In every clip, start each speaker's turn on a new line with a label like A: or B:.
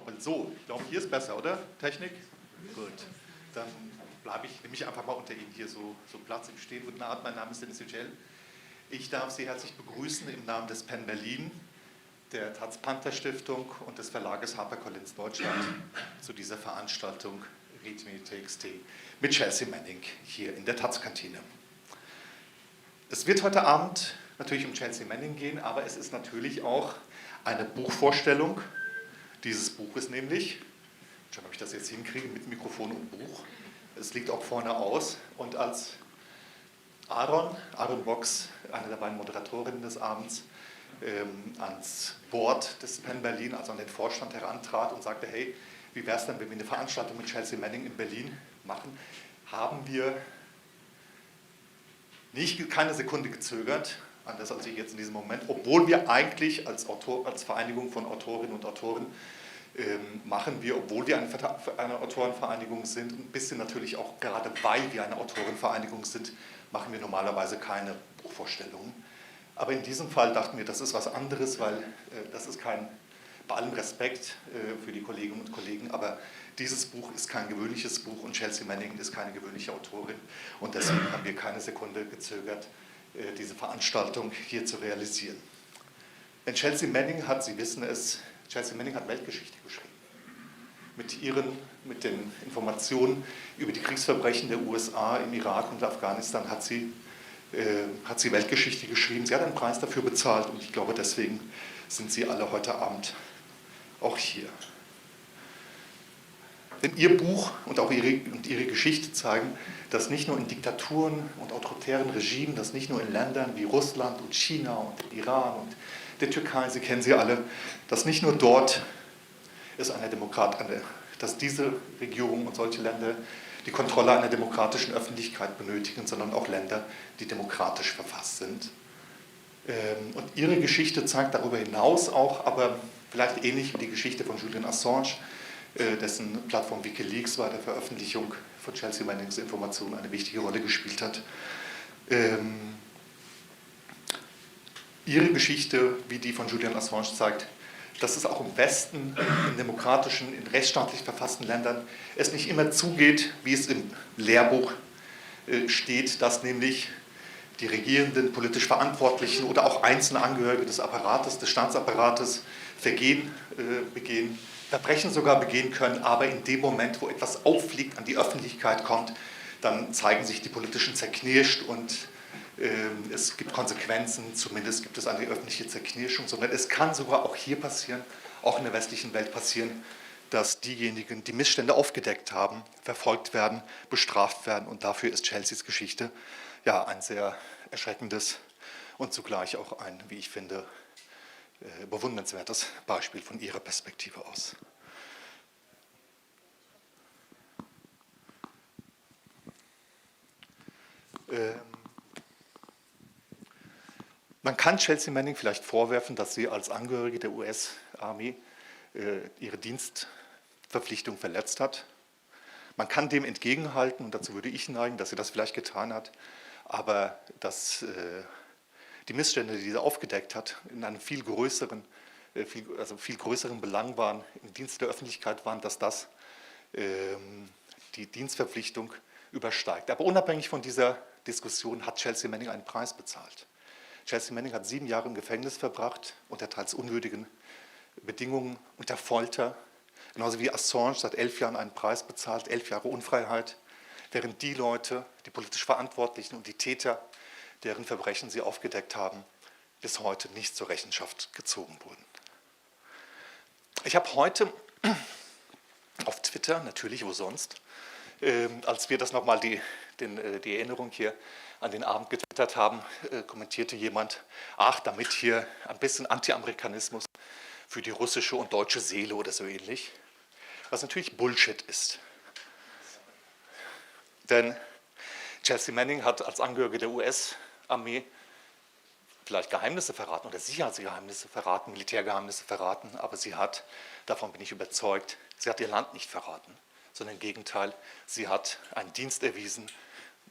A: Und so, ich glaube, hier ist besser, oder? Technik? Gut. Dann nehme ich einfach mal unter Ihnen hier so Platz im Stehen. Guten Abend, mein Name ist Deniz Yücel. Ich darf Sie herzlich begrüßen im Namen des PEN Berlin, der Taz-Panther-Stiftung und des Verlages HarperCollins Deutschland zu dieser Veranstaltung README.txt mit Chelsea Manning hier in der Taz-Kantine. Es wird heute Abend natürlich um Chelsea Manning gehen, aber es ist natürlich auch eine Buchvorstellung dieses Buches nämlich. Schon ob ich das jetzt hinkriege mit Mikrofon und Buch. Es liegt auch vorne aus und als Aron Boks, eine der beiden Moderatorinnen des Abends, ans Board des PEN Berlin, also an den Vorstand herantrat und sagte, hey, wie wäre es denn, wenn wir eine Veranstaltung mit Chelsea Manning in Berlin machen, haben wir keine Sekunde gezögert, anders als ich jetzt in diesem Moment, obwohl wir eigentlich als Vereinigung von Autorinnen und Autoren obwohl wir eine Autorenvereinigung sind, ein bisschen natürlich auch gerade weil wir eine Autorenvereinigung sind, machen wir normalerweise keine Buchvorstellungen. Aber in diesem Fall dachten wir, das ist was anderes, weil das ist bei allem Respekt für die Kolleginnen und Kollegen, aber dieses Buch ist kein gewöhnliches Buch und Chelsea Manning ist keine gewöhnliche Autorin und deswegen haben wir keine Sekunde gezögert, diese Veranstaltung hier zu realisieren. Denn Chelsea Manning hat, Sie wissen es, Chelsea Manning hat Weltgeschichte geschrieben. Mit den Informationen über die Kriegsverbrechen der USA im Irak und Afghanistan hat sie Weltgeschichte geschrieben. Sie hat einen Preis dafür bezahlt und ich glaube, deswegen sind Sie alle heute Abend auch hier. Denn Ihr Buch und auch Ihre Geschichte zeigen, dass nicht nur in Diktaturen und autoritären Regimen, dass nicht nur in Ländern wie Russland und China und Iran und der Türkei, Sie kennen sie alle, dass nicht nur dort dass diese Regierungen und solche Länder die Kontrolle einer demokratischen Öffentlichkeit benötigen, sondern auch Länder, die demokratisch verfasst sind. Und Ihre Geschichte zeigt darüber hinaus auch, aber vielleicht ähnlich wie die Geschichte von Julian Assange, dessen Plattform WikiLeaks bei der Veröffentlichung von Chelsea Mannings Informationen eine wichtige Rolle gespielt hat. Ihre Geschichte, wie die von Julian Assange zeigt, dass es auch im Westen, in demokratischen, in rechtsstaatlich verfassten Ländern, es nicht immer zugeht, wie es im Lehrbuch steht, dass nämlich die regierenden, politisch Verantwortlichen oder auch einzelne Angehörige des Apparates, des Staatsapparates Verbrechen sogar begehen können, aber in dem Moment, wo etwas auffliegt, an die Öffentlichkeit kommt, dann zeigen sich die politischen zerknirscht und es gibt Konsequenzen, zumindest gibt es eine öffentliche Zerknirschung, sondern es kann sogar auch hier passieren, auch in der westlichen Welt passieren, dass diejenigen, die Missstände aufgedeckt haben, verfolgt werden, bestraft werden und dafür ist Chelseas Geschichte ja ein sehr erschreckendes und zugleich auch ein, wie ich finde, bewundernswertes Beispiel von ihrer Perspektive aus. Man kann Chelsea Manning vielleicht vorwerfen, dass sie als Angehörige der US-Army ihre Dienstverpflichtung verletzt hat. Man kann dem entgegenhalten, und dazu würde ich neigen, dass sie das vielleicht getan hat, aber dass die Missstände, die sie aufgedeckt hat, in einem viel größeren Belang waren, im Dienst der Öffentlichkeit waren, dass das die Dienstverpflichtung übersteigt. Aber unabhängig von dieser Diskussion hat Chelsea Manning einen Preis bezahlt. Chelsea Manning hat 7 Jahre im Gefängnis verbracht, unter teils unwürdigen Bedingungen, unter Folter, genauso wie Assange seit 11 Jahren einen Preis bezahlt, 11 Jahre Unfreiheit, während die Leute, die politisch Verantwortlichen und die Täter, deren Verbrechen sie aufgedeckt haben, bis heute nicht zur Rechenschaft gezogen wurden. Ich habe heute auf Twitter, natürlich wo sonst, als wir das nochmal die Erinnerung hier an den Abend getwittert haben, kommentierte jemand, ach, damit hier ein bisschen Anti-Amerikanismus für die russische und deutsche Seele oder so ähnlich, was natürlich Bullshit ist. Denn Chelsea Manning hat als Angehörige der US-Armee vielleicht Geheimnisse verraten oder Sicherheitsgeheimnisse verraten, Militärgeheimnisse verraten, aber sie hat, davon bin ich überzeugt, sie hat ihr Land nicht verraten, sondern im Gegenteil, sie hat einen Dienst erwiesen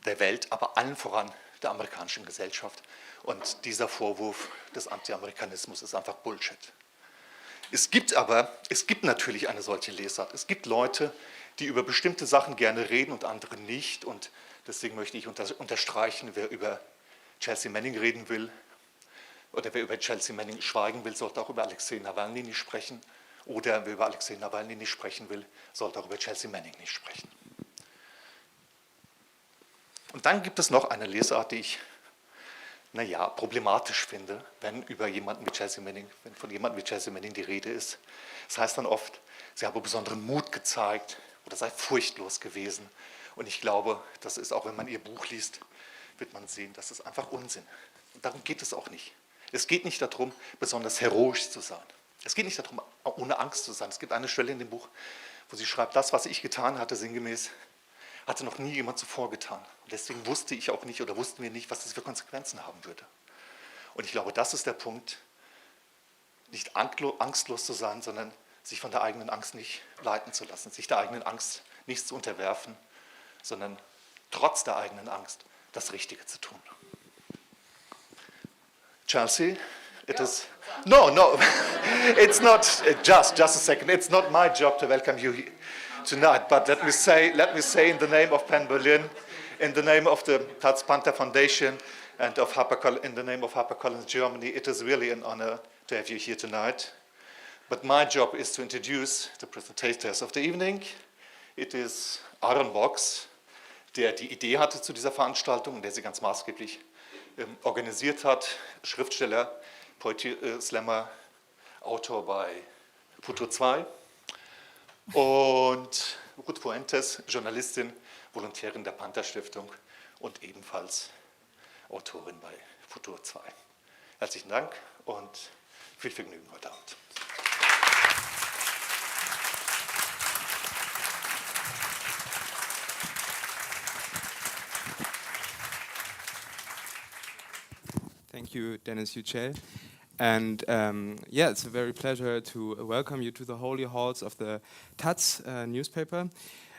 A: der Welt, aber allen voran der amerikanischen Gesellschaft. Und dieser Vorwurf des Anti-Amerikanismus ist einfach Bullshit. Es gibt natürlich eine solche Lesart. Es gibt Leute, die über bestimmte Sachen gerne reden und andere nicht. Und deswegen möchte ich unterstreichen, wer über Chelsea Manning reden will oder wer über Chelsea Manning schweigen will, sollte auch über Alexei Nawalny nicht sprechen. Oder wer über Alexei Nawalny nicht sprechen will, sollte auch über Chelsea Manning nicht sprechen. Und dann gibt es noch eine Lesart, die ich problematisch finde, wenn von jemandem wie Chelsea Manning die Rede ist. Das heißt dann oft, sie habe besonderen Mut gezeigt oder sei furchtlos gewesen. Und ich glaube, das ist auch, wenn man ihr Buch liest, wird man sehen, das ist einfach Unsinn. Und darum geht es auch nicht. Es geht nicht darum, besonders heroisch zu sein. Es geht nicht darum, ohne Angst zu sein. Es gibt eine Stelle in dem Buch, wo sie schreibt, das, was ich getan hatte, sinngemäß, hatte noch nie jemand zuvor getan. Und deswegen wussten wir nicht, was das für Konsequenzen haben würde. Und ich glaube, das ist der Punkt, nicht angstlos zu sein, sondern sich von der eigenen Angst nicht leiten zu lassen, sich der eigenen Angst nicht zu unterwerfen, sondern trotz der eigenen Angst das Richtige zu tun. Chelsea, it is... No, it's not, just a second, it's not my job to welcome you tonight, but let me say in the name of Penn Berlin, in the name of the Taz Panther Foundation and in the name of HarperCollins Germany, it is really an honor to have you here tonight. But my job is to introduce the presentators of the evening. It is Aron Boks, der die Idee hatte zu dieser Veranstaltung und der sie ganz maßgeblich organisiert hat, Schriftsteller, Poetry Slammer, Autor bei Futur 2 und Ruth Fuentes, Journalistin, Volontärin der Panther Stiftung und ebenfalls Autorin bei Futur 2. Herzlichen Dank und viel Vergnügen heute Abend.
B: Thank you, Deniz, Yücel. And it's a very pleasure to welcome you to the holy halls of the Taz newspaper.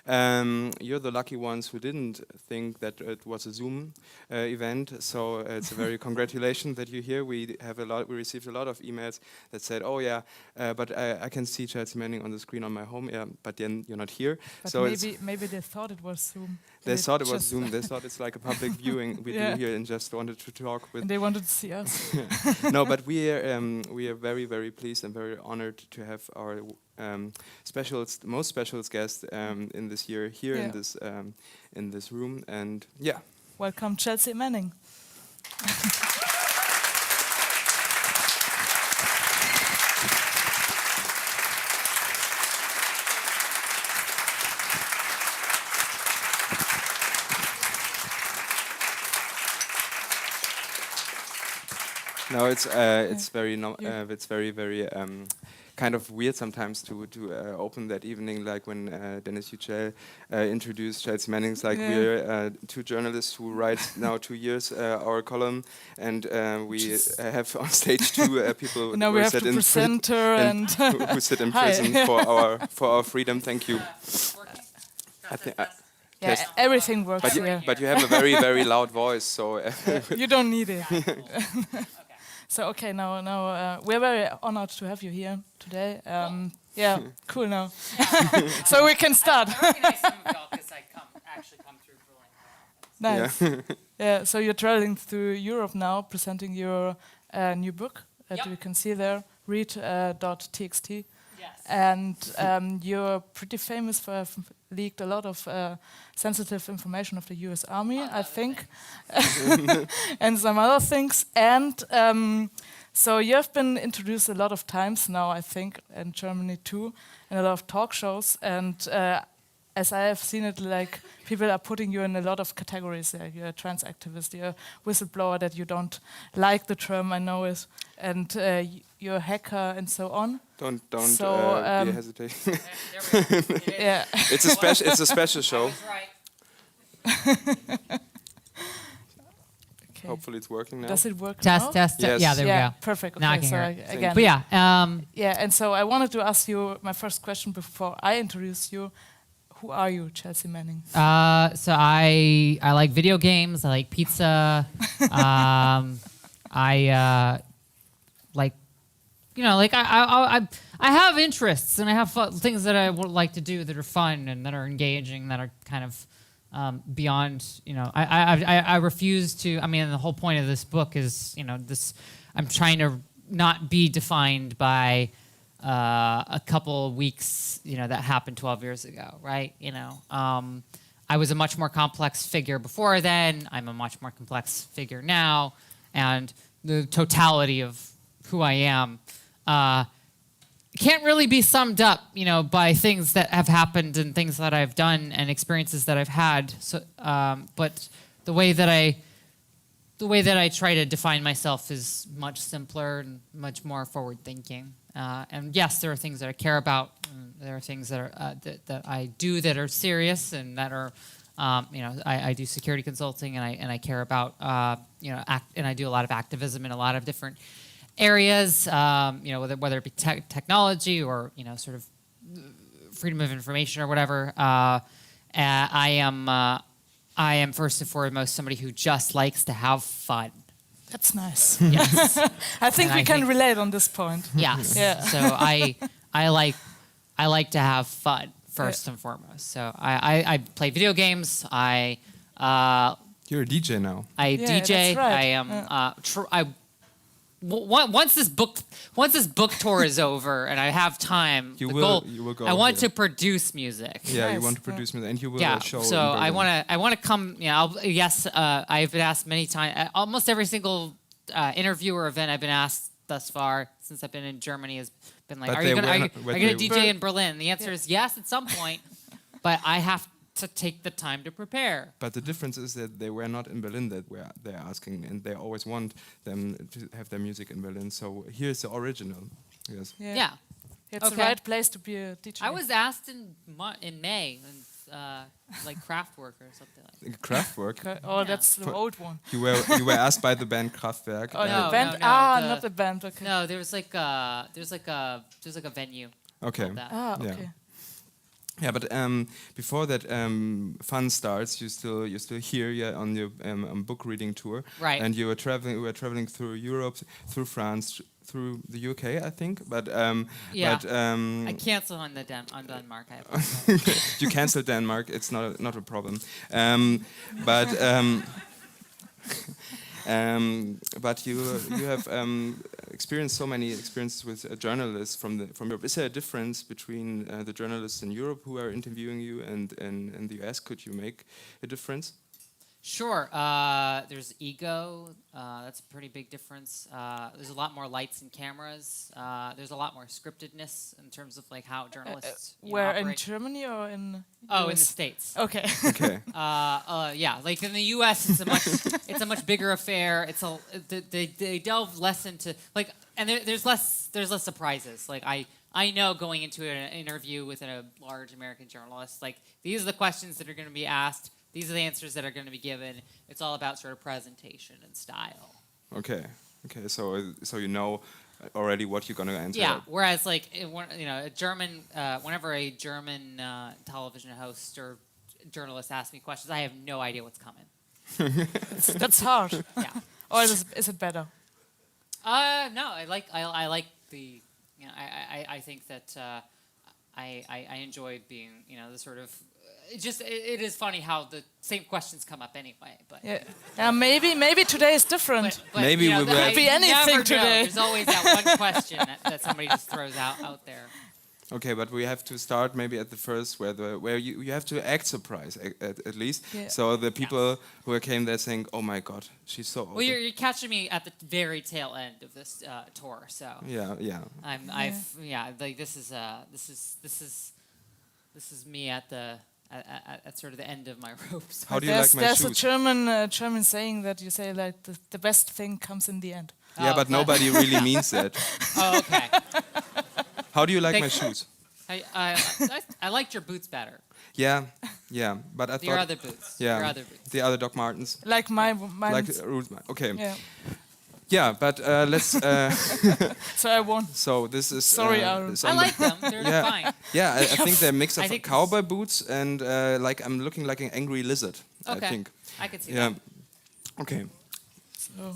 B: You're the lucky ones who didn't think that it was a Zoom event, so it's a very congratulations that you're here. We received a lot of emails that said, "Oh yeah, but I can see Chelsea Manning on the screen on my home, but then you're not here."
C: But
B: so
C: maybe they thought it was Zoom.
B: They thought it was Zoom. They thought it's like a public viewing we do here, and just wanted to talk with.
C: And they wanted to see us.
B: No, but we are very, very pleased and very honored to have our most special guest in this year here in this room, and
C: welcome Chelsea Manning.
B: No, it's very kind of weird sometimes to open that evening, like when Deniz, Yücel introduced Chelsea Manning. Like we're two journalists who write now 2 years our column, and we have on stage two people
C: now we have to present her and
B: who sit in prison for our freedom. Thank you. I think.
C: Everything works.
B: But you have a very, very loud voice, so
C: you don't need it. So now we're very honored to have you here today. Cool now. So we can start.
D: Nice to meet y'all because I come through Berlin.
C: Nice. So you're traveling through Europe now, presenting your new book that we can see there, README.txt.
D: Yes.
C: And you're pretty famous for having leaked a lot of sensitive information of the US Army, I think, and some other things. And so you have been introduced a lot of times now, I think, in Germany too, in a lot of talk shows. And as I have seen it, like people are putting you in a lot of categories. You're a trans activist, you're a whistleblower, that you don't like the term, I know it, and you're a hacker and so on.
B: Don't
C: so,
B: be hesitating.
C: Yeah,
B: it's a special show.
C: Okay.
B: Hopefully it's working now.
C: Does it work
D: Test.
B: Yes.
D: Yeah, there we go.
C: Perfect. Okay,
D: Now I can
C: so
D: hear it.
C: again.
D: But
C: and so I wanted to ask you my first question before I introduce you. Who are you, Chelsea Manning?
D: So I like video games. I like pizza. I like you know, like I have interests and I have things that I would like to do that are fun and that are engaging, that are kind of beyond, you know, I refuse to, I mean, the whole point of this book is, you know, I'm trying to not be defined by a couple of weeks, you know, that happened 12 years ago, right? You know, I was a much more complex figure before then. I'm a much more complex figure now. And the totality of who I am can't really be summed up, you know, by things that have happened and things that I've done and experiences that I've had. So, but the way that I try to define myself is much simpler and much more forward-thinking. And yes, there are things that I care about. And there are things that are that I do that are serious and that are, you know, I do security consulting and I care about, you know, and I do a lot of activism in a lot of different areas, you know, whether it be technology or, you know, sort of freedom of information or whatever. I am first and foremost somebody who just likes to have fun.
C: That's nice.
D: Yes.
C: I think we can relate on this point.
D: Yes.
C: Yeah.
D: So I like to have fun first and foremost. So I play video games.
B: You're a DJ now.
C: Yeah,
D: I DJ.
C: that's right.
D: I am. Once this book tour is over and I have time,
B: You
D: the
B: will
D: goal,
B: go
D: I want
B: here.
D: to produce music.
B: Yeah, you
C: Nice.
B: want to produce music, and you will
D: Yeah,
B: show.
D: so
B: in
D: I
B: Berlin.
D: want to come. You know, I've been asked many times. Almost every single interview or event I've been asked thus far since I've been in Germany has been like,
B: But
D: "Are
B: they
D: you gonna
B: were-
D: DJ in Berlin?" The answer is yes at some point, but I have to take the time to prepare.
B: But the difference is that they were not in Berlin that they're asking, and they always want them to have their music in Berlin. So here's the original. Yes.
D: Yeah.
C: It's
D: Okay.
C: the right place to be a DJ.
D: I was asked in May, like Kraftwerk or something like that.
B: Kraftwerk.
C: Okay. Oh,
D: Yeah.
C: that's the old one.
B: You were asked by the band Kraftwerk.
C: Oh,
D: No,
C: the band?
D: no,
C: Not the band. Okay.
D: No, there's like a venue.
B: Okay.
D: called that.
C: Ah,
B: Yeah.
C: okay.
B: Yeah, but before that fun starts, you're still here, yeah, on your book reading tour,
D: Right.
B: And you were traveling through Europe, through France, through the UK, I think. But
D: Yeah.
B: but
D: I canceled on Denmark. I apologize.
B: you canceled Denmark. It's not a problem. But you have experienced so many experiences with journalists from Europe. Is there a difference between the journalists in Europe who are interviewing you and in the US? Could you make a difference?
D: Sure. There's ego. That's a pretty big difference. There's a lot more lights and cameras. There's a lot more scriptedness in terms of like how journalists
C: Where in
D: operate.
C: Germany or in?
D: Oh, in
C: US?
D: the States.
C: Okay.
B: Okay.
D: Yeah, like in the U.S., it's a much bigger affair. They delve less into like, and there's less surprises. Like I know going into an interview with a large American journalist, like these are the questions that are going to be asked. These are the answers that are going to be given. It's all about sort of presentation and style.
B: Okay. So you know already what you're going to answer.
D: Yeah. Whereas, like, whenever a German television host or journalist asks me questions, I have no idea what's coming.
C: That's hard.
D: Yeah.
C: Or is it better?
D: No. I like the. You know, I think that I enjoy being, you know, the sort of. It is funny how the same questions come up anyway, but
C: Yeah. Maybe today is different.
D: but,
B: Maybe
D: you know,
B: we will
D: I
B: have-
C: Be anything
D: never know.
C: today.
D: There's always that one question that somebody just throws out there.
B: Okay, but we have to start maybe at the first, where you have to act surprised at least.
C: Yeah.
B: So the people who came there saying, "Oh my God, she's so open."
D: Well, you're catching me at the very tail end of this tour, so
B: Yeah.
D: like this is me at sort of the end of my ropes.
B: How do you like my
C: There's
B: shoes?
C: a German saying that you say like the best thing comes in the end.
B: Yeah, but nobody really means that.
D: Oh, okay.
B: How do you like my
D: Thank-
B: shoes?
D: I liked your boots better.
B: Yeah, but I
D: Your
B: thought
D: other boots.
B: yeah,
D: Your other boots.
B: the other Doc Martens,
C: Like mine.
B: like Ruth. Okay,
C: Yeah.
B: yeah, but let's.
C: So I won.
B: So this is.
C: Sorry, Aaron.
B: it's
D: I
B: on the-
D: like them. They're fine.
B: Yeah, I think they're a mix
D: I
B: of
D: think
B: cowboy boots and like I'm looking like an angry lizard.
D: Okay.
B: I think.
D: I can see
B: Yeah.
D: that.
B: Okay.
C: So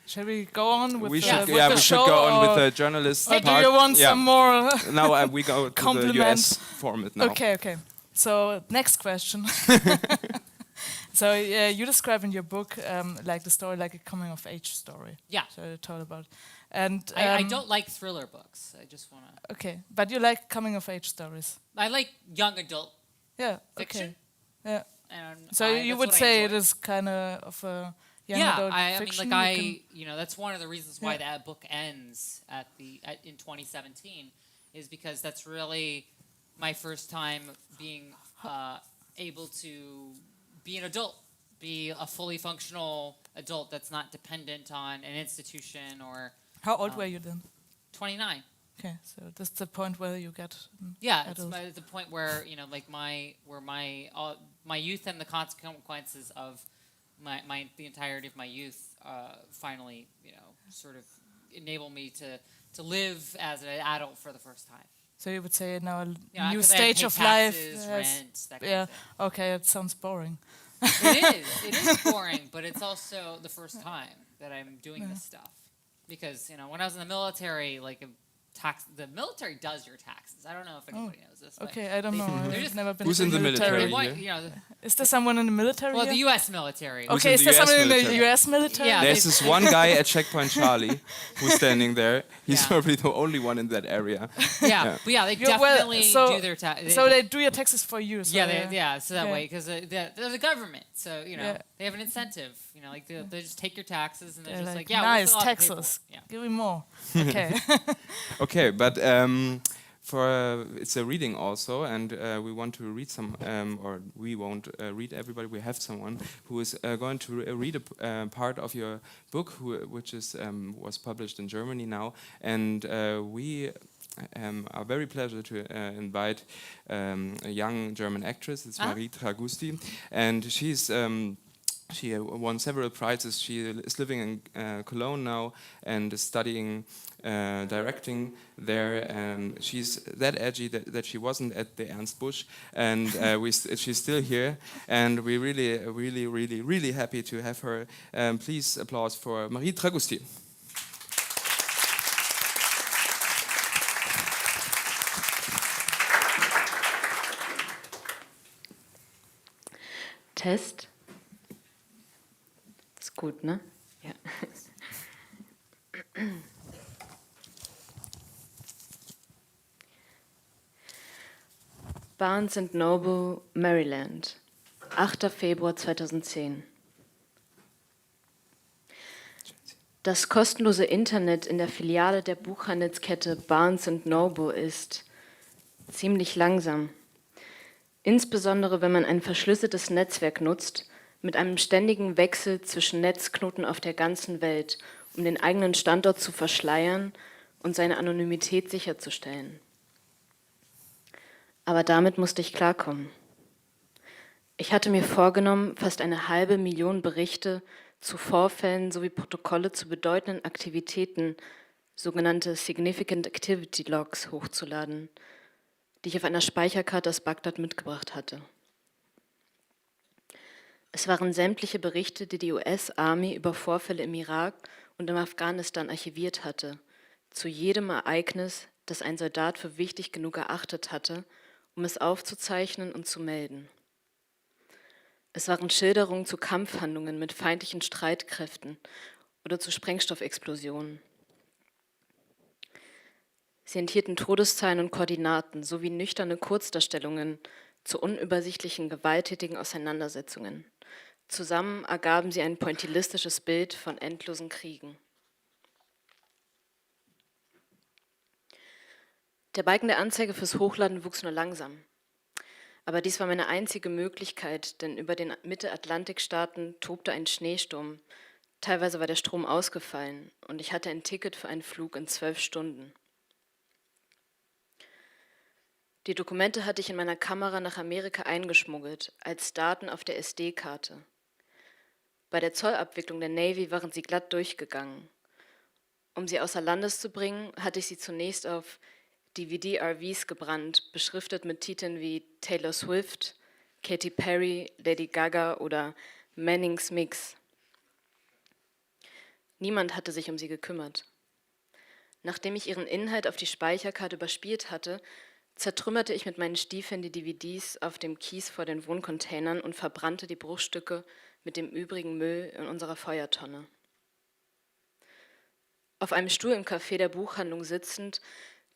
C: Shall we go on with
B: we
C: the,
B: should,
C: with
B: yeah,
C: the
B: we
C: show?
B: should go on
C: or
B: with the journalist
C: or
B: part.
C: do you want
B: Yeah.
C: some more?
B: Now we go to the
C: Compliments.
B: US format now.
C: Okay. So next question. So you describe in your book like the story like a coming of age story.
D: Yeah.
C: So you told about, and
D: I don't like thriller books. I just want to.
C: Okay, but you like coming of age stories.
D: I like young adult
C: Yeah.
D: fiction.
C: Okay. Yeah.
D: And
C: So you
D: that's
C: would
D: what I
C: say it
D: enjoy.
C: is kind of a young
D: Yeah,
C: adult
D: I mean,
C: fiction.
D: like
C: You
D: you know, that's one of the reasons why
C: Yeah.
D: that book ends in 2017, is because that's really my first time being able to be an adult, be a fully functional adult that's not dependent on an institution or.
C: How old were you then?
D: 29.
C: Okay, so that's the point where you get.
D: Yeah, it's
C: adult.
D: the point where like my youth and the consequences of the entirety of my youth finally sort of enable me to live as an adult for the first time.
C: So you would say now a
D: Yeah,
C: new
D: 'cause I had to
C: stage
D: pay
C: of life.
D: taxes,
C: yes.
D: rent, that kind
C: Yeah.
D: of thing.
C: Okay, it sounds boring.
D: It is boring, but it's also the first time that I'm doing this stuff. Because when I was in the military, like the military does your taxes. I don't know if anybody knows this. But
C: Okay, I don't know.
D: they're
C: I've
D: just-
C: never been
B: Who's
C: to
B: in the military?
D: They want,
B: here?
C: Is there someone in the military?
D: well,
C: here?
D: the U.S. military.
B: Who's
C: Okay,
B: in
C: is
B: the
C: there
B: US
C: someone in the
B: military?
C: U.S. military?
D: Yeah.
B: There's this one guy at Checkpoint Charlie who's standing there. He's
D: Yeah.
B: probably the only one in that area.
D: Yeah, but yeah, they
C: Yeah, well,
D: definitely
C: so-
D: do their taxes.
C: So they do your taxes for you. So
D: So that
C: Yeah.
D: way, because they're the government, so
C: Yeah.
D: they have an incentive. Like they just take your taxes and they're
C: They're
D: just
C: like,
D: like, yeah,
C: nice
D: we'll fill out the
C: taxes.
D: paperwork.
C: Give me more. Okay.
B: Okay, but it's a reading also, and we want to read some, or we won't read everybody. We have someone who is going to read a part of your book, which was published in Germany now, and we are very pleased to invite a young German actress. It's Marie Tragousti, and she won several prizes. She is living in Cologne now and is studying directing there. And she's that edgy that she wasn't at the Ernst Busch, and she's still here. And we're really happy to have her. Please applause for Marie Tragousti.
E: Test. Ist gut, ne? Ja. Barnes & Noble, Maryland, 8. Februar 2010. Das kostenlose Internet in der Filiale der Buchhandelskette Barnes & Noble ist ziemlich langsam. Insbesondere wenn man ein verschlüsseltes Netzwerk nutzt, mit einem ständigen Wechsel zwischen Netzknoten auf der ganzen Welt, um den eigenen Standort zu verschleiern und seine Anonymität sicherzustellen. Aber damit musste ich klarkommen. Ich hatte mir vorgenommen, fast 500.000 Berichte zu Vorfällen sowie Protokolle zu bedeutenden Aktivitäten, sogenannte Significant Activity Logs, hochzuladen, die ich auf einer Speicherkarte aus Bagdad mitgebracht hatte. Es waren sämtliche Berichte, die die US-Army über Vorfälle im Irak und im Afghanistan archiviert hatte, zu jedem Ereignis, das ein Soldat für wichtig genug erachtet hatte, um es aufzuzeichnen und zu melden. Es waren Schilderungen zu Kampfhandlungen mit feindlichen Streitkräften oder zu Sprengstoffexplosionen. Sie enthielten Todeszahlen und Koordinaten sowie nüchterne Kurzdarstellungen zu unübersichtlichen, gewalttätigen Auseinandersetzungen. Zusammen ergaben sie ein pointillistisches Bild von endlosen Kriegen. Der Balken der Anzeige fürs Hochladen wuchs nur langsam. Aber dies war meine einzige Möglichkeit, denn über den Mitte-Atlantik-Staaten tobte ein Schneesturm. Teilweise war der Strom ausgefallen und ich hatte ein Ticket für einen Flug in 12 Stunden. Die Dokumente hatte ich in meiner Kamera nach Amerika eingeschmuggelt, als Daten auf der SD-Karte. Bei der Zollabwicklung der Navy waren sie glatt durchgegangen. Um sie außer Landes zu bringen, hatte ich sie zunächst auf DVD-RVs gebrannt, beschriftet mit Titeln wie Taylor Swift, Katy Perry, Lady Gaga oder Mannings Mix. Niemand hatte sich um sie gekümmert. Nachdem ich ihren Inhalt auf die Speicherkarte überspielt hatte, zertrümmerte ich mit meinen Stiefeln die DVDs auf dem Kies vor den Wohncontainern und verbrannte die Bruchstücke mit dem übrigen Müll in unserer Feuertonne. Auf einem Stuhl im Café der Buchhandlung sitzend,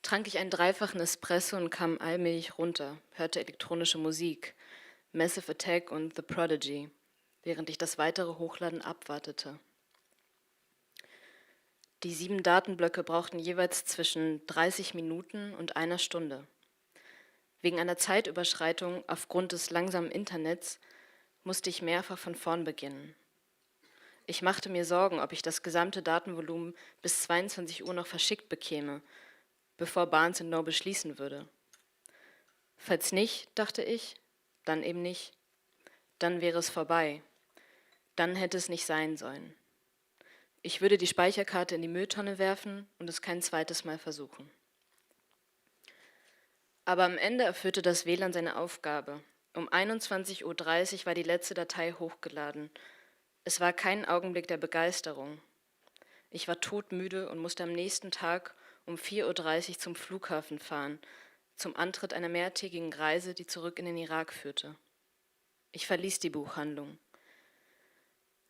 E: trank ich einen dreifachen Espresso und kam allmählich runter, hörte elektronische Musik, Massive Attack und The Prodigy, während ich das weitere Hochladen abwartete. Die 7 Datenblöcke brauchten jeweils zwischen 30 Minuten und einer Stunde. Wegen einer Zeitüberschreitung aufgrund des langsamen Internets musste ich mehrfach von vorn beginnen. Ich machte mir Sorgen, ob ich das gesamte Datenvolumen bis 22 Uhr noch verschickt bekäme, bevor Barnes & Noble schließen würde. Falls nicht, dachte ich, dann eben nicht. Dann wäre es vorbei. Dann hätte es nicht sein sollen. Ich würde die Speicherkarte in die Mülltonne werfen und es kein zweites Mal versuchen. Aber am Ende erfüllte das WLAN seine Aufgabe. Um 21:30 Uhr war die letzte Datei hochgeladen. Es war kein Augenblick der Begeisterung. Ich war todmüde und musste am nächsten Tag um 4:30 Uhr zum Flughafen fahren, zum Antritt einer mehrtägigen Reise, die zurück in den Irak führte. Ich verließ die Buchhandlung.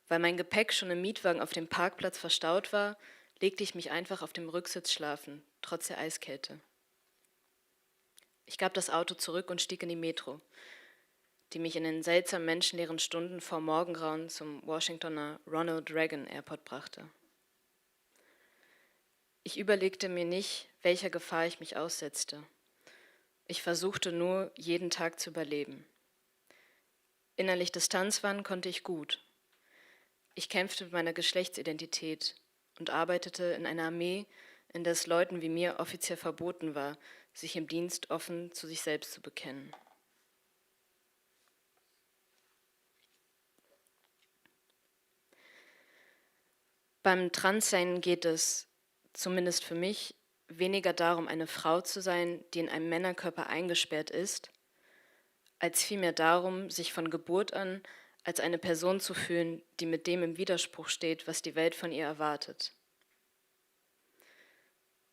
E: Weil mein Gepäck schon im Mietwagen auf dem Parkplatz verstaut war, legte ich mich einfach auf dem Rücksitz schlafen, trotz der Eiskälte. Ich gab das Auto zurück und stieg in die Metro, die mich in den seltsam menschenleeren Stunden vor Morgengrauen zum Washingtoner Ronald Reagan Airport brachte. Ich überlegte mir nicht, welcher Gefahr ich mich aussetzte. Ich versuchte nur, jeden Tag zu überleben. Innerlich Distanz wahren konnte ich gut. Ich kämpfte mit meiner Geschlechtsidentität und arbeitete in einer Armee, in der es Leuten wie mir offiziell verboten war, sich im Dienst offen zu sich selbst zu bekennen. Beim Transsein geht es, zumindest für mich, weniger darum, eine Frau zu sein, die in einem Männerkörper eingesperrt ist, als vielmehr darum, sich von Geburt an als eine Person zu fühlen, die mit dem im Widerspruch steht, was die Welt von ihr erwartet.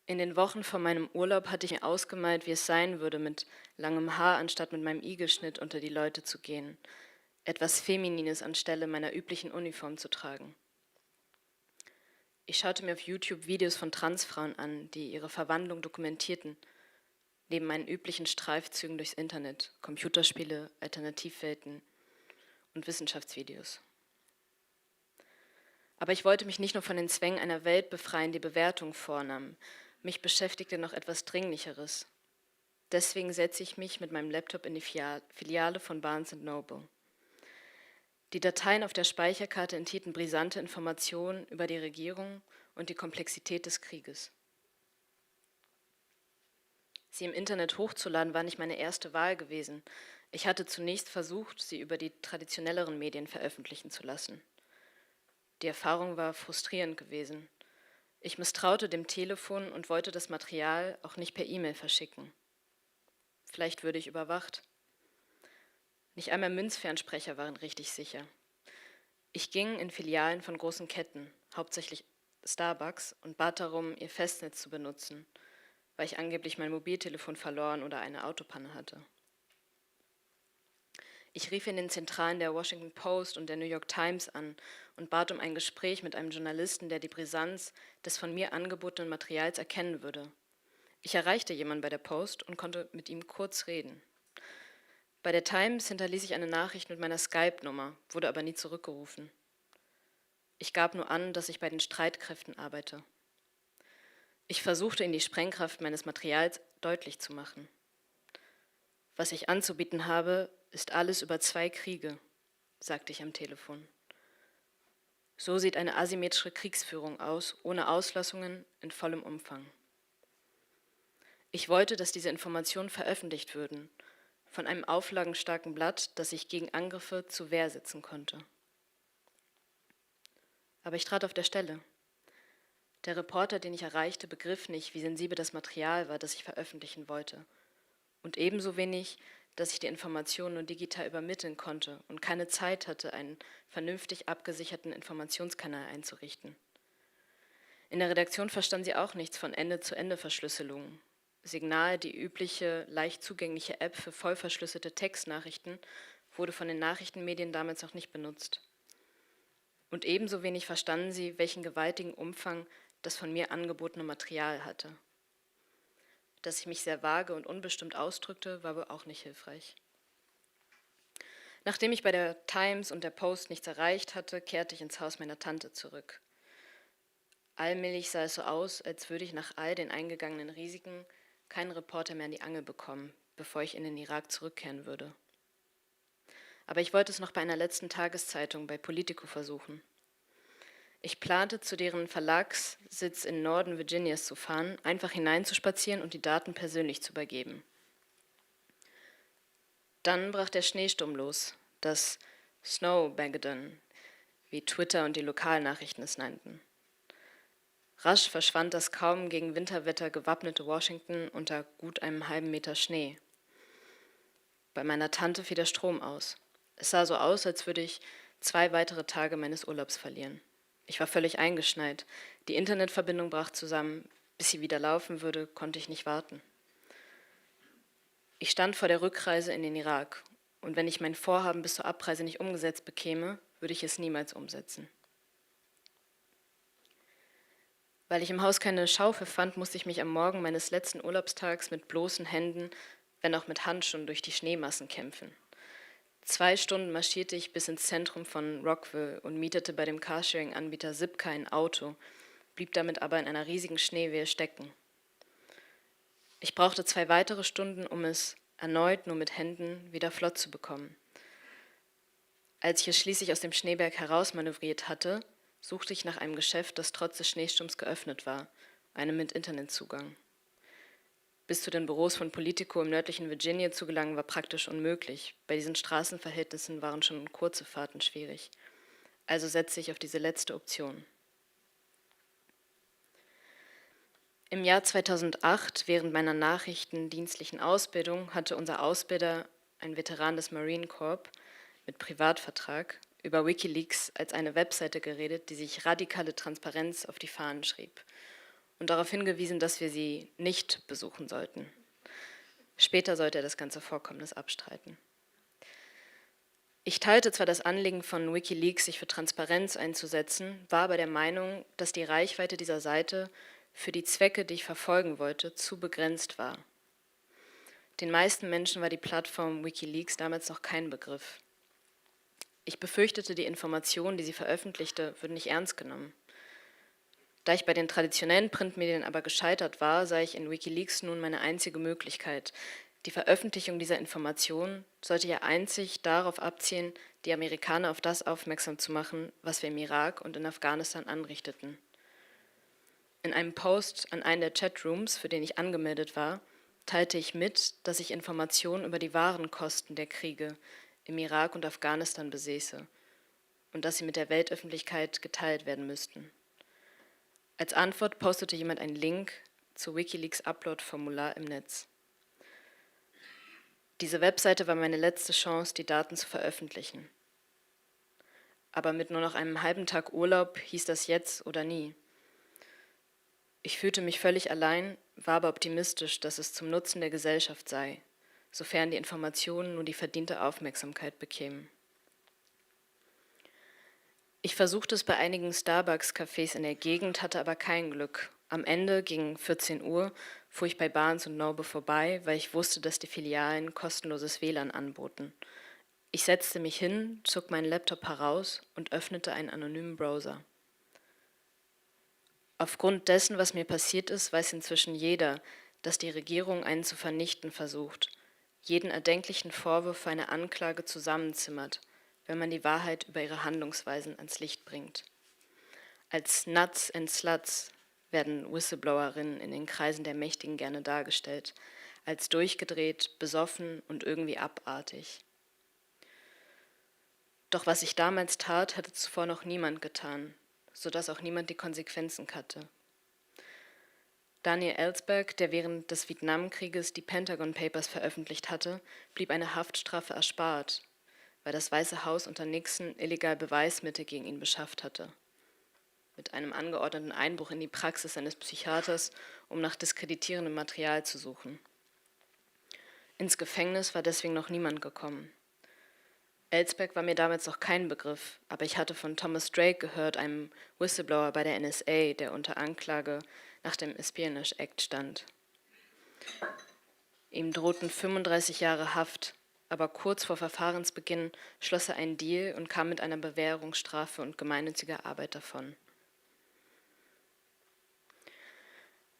E: In den Wochen vor meinem Urlaub hatte ich mir ausgemalt, wie es sein würde, mit langem Haar anstatt mit meinem Igelschnitt unter die Leute zu gehen, etwas Feminines anstelle meiner üblichen Uniform zu tragen. Ich schaute mir auf YouTube Videos von Transfrauen an, die ihre Verwandlung dokumentierten, neben meinen üblichen Streifzügen durchs Internet, Computerspiele, Alternativwelten und Wissenschaftsvideos. Aber ich wollte mich nicht nur von den Zwängen einer Welt befreien, die Bewertung vornahm. Mich beschäftigte noch etwas Dringlicheres. Deswegen setze ich mich mit meinem Laptop in die Filiale von Barnes & Noble. Die Dateien auf der Speicherkarte enthielten brisante Informationen über die Regierung und die Komplexität des Krieges. Sie im Internet hochzuladen, war nicht meine erste Wahl gewesen. Ich hatte zunächst versucht, sie über die traditionelleren Medien veröffentlichen zu lassen. Die Erfahrung war frustrierend gewesen. Ich misstraute dem Telefon und wollte das Material auch nicht per E-Mail verschicken. Vielleicht würde ich überwacht. Nicht einmal Münzfernsprecher waren richtig sicher. Ich ging in Filialen von großen Ketten, hauptsächlich Starbucks, und bat darum, ihr Festnetz zu benutzen, weil ich angeblich mein Mobiltelefon verloren oder eine Autopanne hatte. Ich rief in den Zentralen der Washington Post und der New York Times an und bat um ein Gespräch mit einem Journalisten, der die Brisanz des von mir angebotenen Materials erkennen würde. Ich erreichte jemanden bei der Post und konnte mit ihm kurz reden. Bei der Times hinterließ ich eine Nachricht mit meiner Skype-Nummer, wurde aber nie zurückgerufen. Ich gab nur an, dass ich bei den Streitkräften arbeite. Ich versuchte, ihnen die Sprengkraft meines Materials deutlich zu machen. Was ich anzubieten habe, ist alles über 2 Kriege, sagte ich am Telefon. So sieht eine asymmetrische Kriegsführung aus, ohne Auslassungen, in vollem Umfang. Ich wollte, dass diese Informationen veröffentlicht würden, von einem auflagenstarken Blatt, das sich gegen Angriffe zur Wehr setzen konnte. Aber ich trat auf der Stelle. Der Reporter, den ich erreichte, begriff nicht, wie sensibel das Material war, das ich veröffentlichen wollte. Und ebenso wenig, dass ich die Informationen nur digital übermitteln konnte und keine Zeit hatte, einen vernünftig abgesicherten Informationskanal einzurichten. In der Redaktion verstand sie auch nichts von Ende-zu-Ende-Verschlüsselung. Signal, die übliche, leicht zugängliche App für voll verschlüsselte Textnachrichten, wurde von den Nachrichtenmedien damals noch nicht benutzt. Und ebenso wenig verstanden sie, welchen gewaltigen Umfang das von mir angebotene Material hatte. Dass ich mich sehr vage und unbestimmt ausdrückte, war wohl auch nicht hilfreich. Nachdem ich bei der Times und der Post nichts erreicht hatte, kehrte ich ins Haus meiner Tante zurück. Allmählich sah es so aus, als würde ich nach all den eingegangenen Risiken keinen Reporter mehr an die Angel bekommen, bevor ich in den Irak zurückkehren würde. Aber ich wollte es noch bei einer letzten Tageszeitung, bei Politico, versuchen. Ich plante, zu deren Verlagssitz in Norden Virginias zu fahren, einfach hineinzuspazieren und die Daten persönlich zu übergeben. Dann brach der Schneesturm los, das Snowmageddon, wie Twitter und die Lokalnachrichten es nannten. Rasch verschwand das kaum gegen Winterwetter gewappnete Washington unter gut einem halben Meter Schnee. Bei meiner Tante fiel der Strom aus. Es sah so aus, als würde ich 2 weitere Tage meines Urlaubs verlieren. Ich war völlig eingeschneit. Die Internetverbindung brach zusammen. Bis sie wieder laufen würde, konnte ich nicht warten. Ich stand vor der Rückreise in den Irak. Und wenn ich mein Vorhaben bis zur Abreise nicht umgesetzt bekäme, würde ich es niemals umsetzen. Weil ich im Haus keine Schaufel fand, musste ich mich am Morgen meines letzten Urlaubstags mit bloßen Händen, wenn auch mit Handschuhen, durch die Schneemassen kämpfen. 2 Stunden marschierte ich bis ins Zentrum von Rockville und mietete bei dem Carsharing-Anbieter Zipcar ein Auto, blieb damit aber in einer riesigen Schneewehe stecken. Ich brauchte 2 weitere Stunden, um es erneut nur mit Händen wieder flott zu bekommen. Als ich es schließlich aus dem Schneeberg herausmanövriert hatte, suchte ich nach einem Geschäft, das trotz des Schneesturms geöffnet war, einem mit Internetzugang. Bis zu den Büros von Politico im nördlichen Virginia zu gelangen, war praktisch unmöglich. Bei diesen Straßenverhältnissen waren schon kurze Fahrten schwierig. Also setzte ich auf diese letzte Option. Im Jahr 2008, während meiner nachrichtendienstlichen Ausbildung, hatte unser Ausbilder, ein Veteran des Marine Corps mit Privatvertrag, über WikiLeaks als eine Webseite geredet, die sich radikale Transparenz auf die Fahnen schrieb und darauf hingewiesen, dass wir sie nicht besuchen sollten. Später sollte er das ganze Vorkommnis abstreiten. Ich teilte zwar das Anliegen von WikiLeaks, sich für Transparenz einzusetzen, war aber der Meinung, dass die Reichweite dieser Seite für die Zwecke, die ich verfolgen wollte, zu begrenzt war. Den meisten Menschen war die Plattform WikiLeaks damals noch kein Begriff. Ich befürchtete, die Informationen, die sie veröffentlichte, würden nicht ernst genommen. Da ich bei den traditionellen Printmedien aber gescheitert war, sah ich in WikiLeaks nun meine einzige Möglichkeit. Die Veröffentlichung dieser Informationen sollte ja einzig darauf abzielen, die Amerikaner auf das aufmerksam zu machen, was wir im Irak und in Afghanistan anrichteten. In einem Post an einen der Chatrooms, für den ich angemeldet war, teilte ich mit, dass ich Informationen über die wahren Kosten der Kriege im Irak und Afghanistan besäße und dass sie mit der Weltöffentlichkeit geteilt werden müssten. Als Antwort postete jemand einen Link zu WikiLeaks Upload-Formular im Netz. Diese Webseite war meine letzte Chance, die Daten zu veröffentlichen. Aber mit nur noch einem halben Tag Urlaub hieß das jetzt oder nie. Ich fühlte mich völlig allein, war aber optimistisch, dass es zum Nutzen der Gesellschaft sei, sofern die Informationen nur die verdiente Aufmerksamkeit bekämen. Ich versuchte es bei einigen Starbucks-Cafés in der Gegend, hatte aber kein Glück. Am Ende, gegen 14 Uhr, fuhr ich bei Barnes und Noble vorbei, weil ich wusste, dass die Filialen kostenloses WLAN anboten. Ich setzte mich hin, zog meinen Laptop heraus und öffnete einen anonymen Browser. Aufgrund dessen, was mir passiert ist, weiß inzwischen jeder, dass die Regierung einen zu vernichten versucht, jeden erdenklichen Vorwurf für eine Anklage zusammenzimmert, wenn man die Wahrheit über ihre Handlungsweisen ans Licht bringt. Als Nuts and Sluts werden Whistleblowerinnen in den Kreisen der Mächtigen gerne dargestellt, als durchgedreht, besoffen und irgendwie abartig. Doch was ich damals tat, hatte zuvor noch niemand getan, sodass auch niemand die Konsequenzen kannte. Daniel Ellsberg, der während des Vietnamkrieges die Pentagon Papers veröffentlicht hatte, blieb eine Haftstrafe erspart, weil das Weiße Haus unter Nixon illegal Beweismittel gegen ihn beschafft hatte. mit einem angeordneten Einbruch in die Praxis eines Psychiaters, um nach diskreditierendem Material zu suchen. Ins Gefängnis war deswegen noch niemand gekommen. Elsbeck war mir damals noch kein Begriff, aber ich hatte von Thomas Drake gehört, einem Whistleblower bei der NSA, der unter Anklage nach dem Espionage Act stand. Ihm drohten 35 Jahre Haft, aber kurz vor Verfahrensbeginn schloss er einen Deal und kam mit einer Bewährungsstrafe und gemeinnütziger Arbeit davon.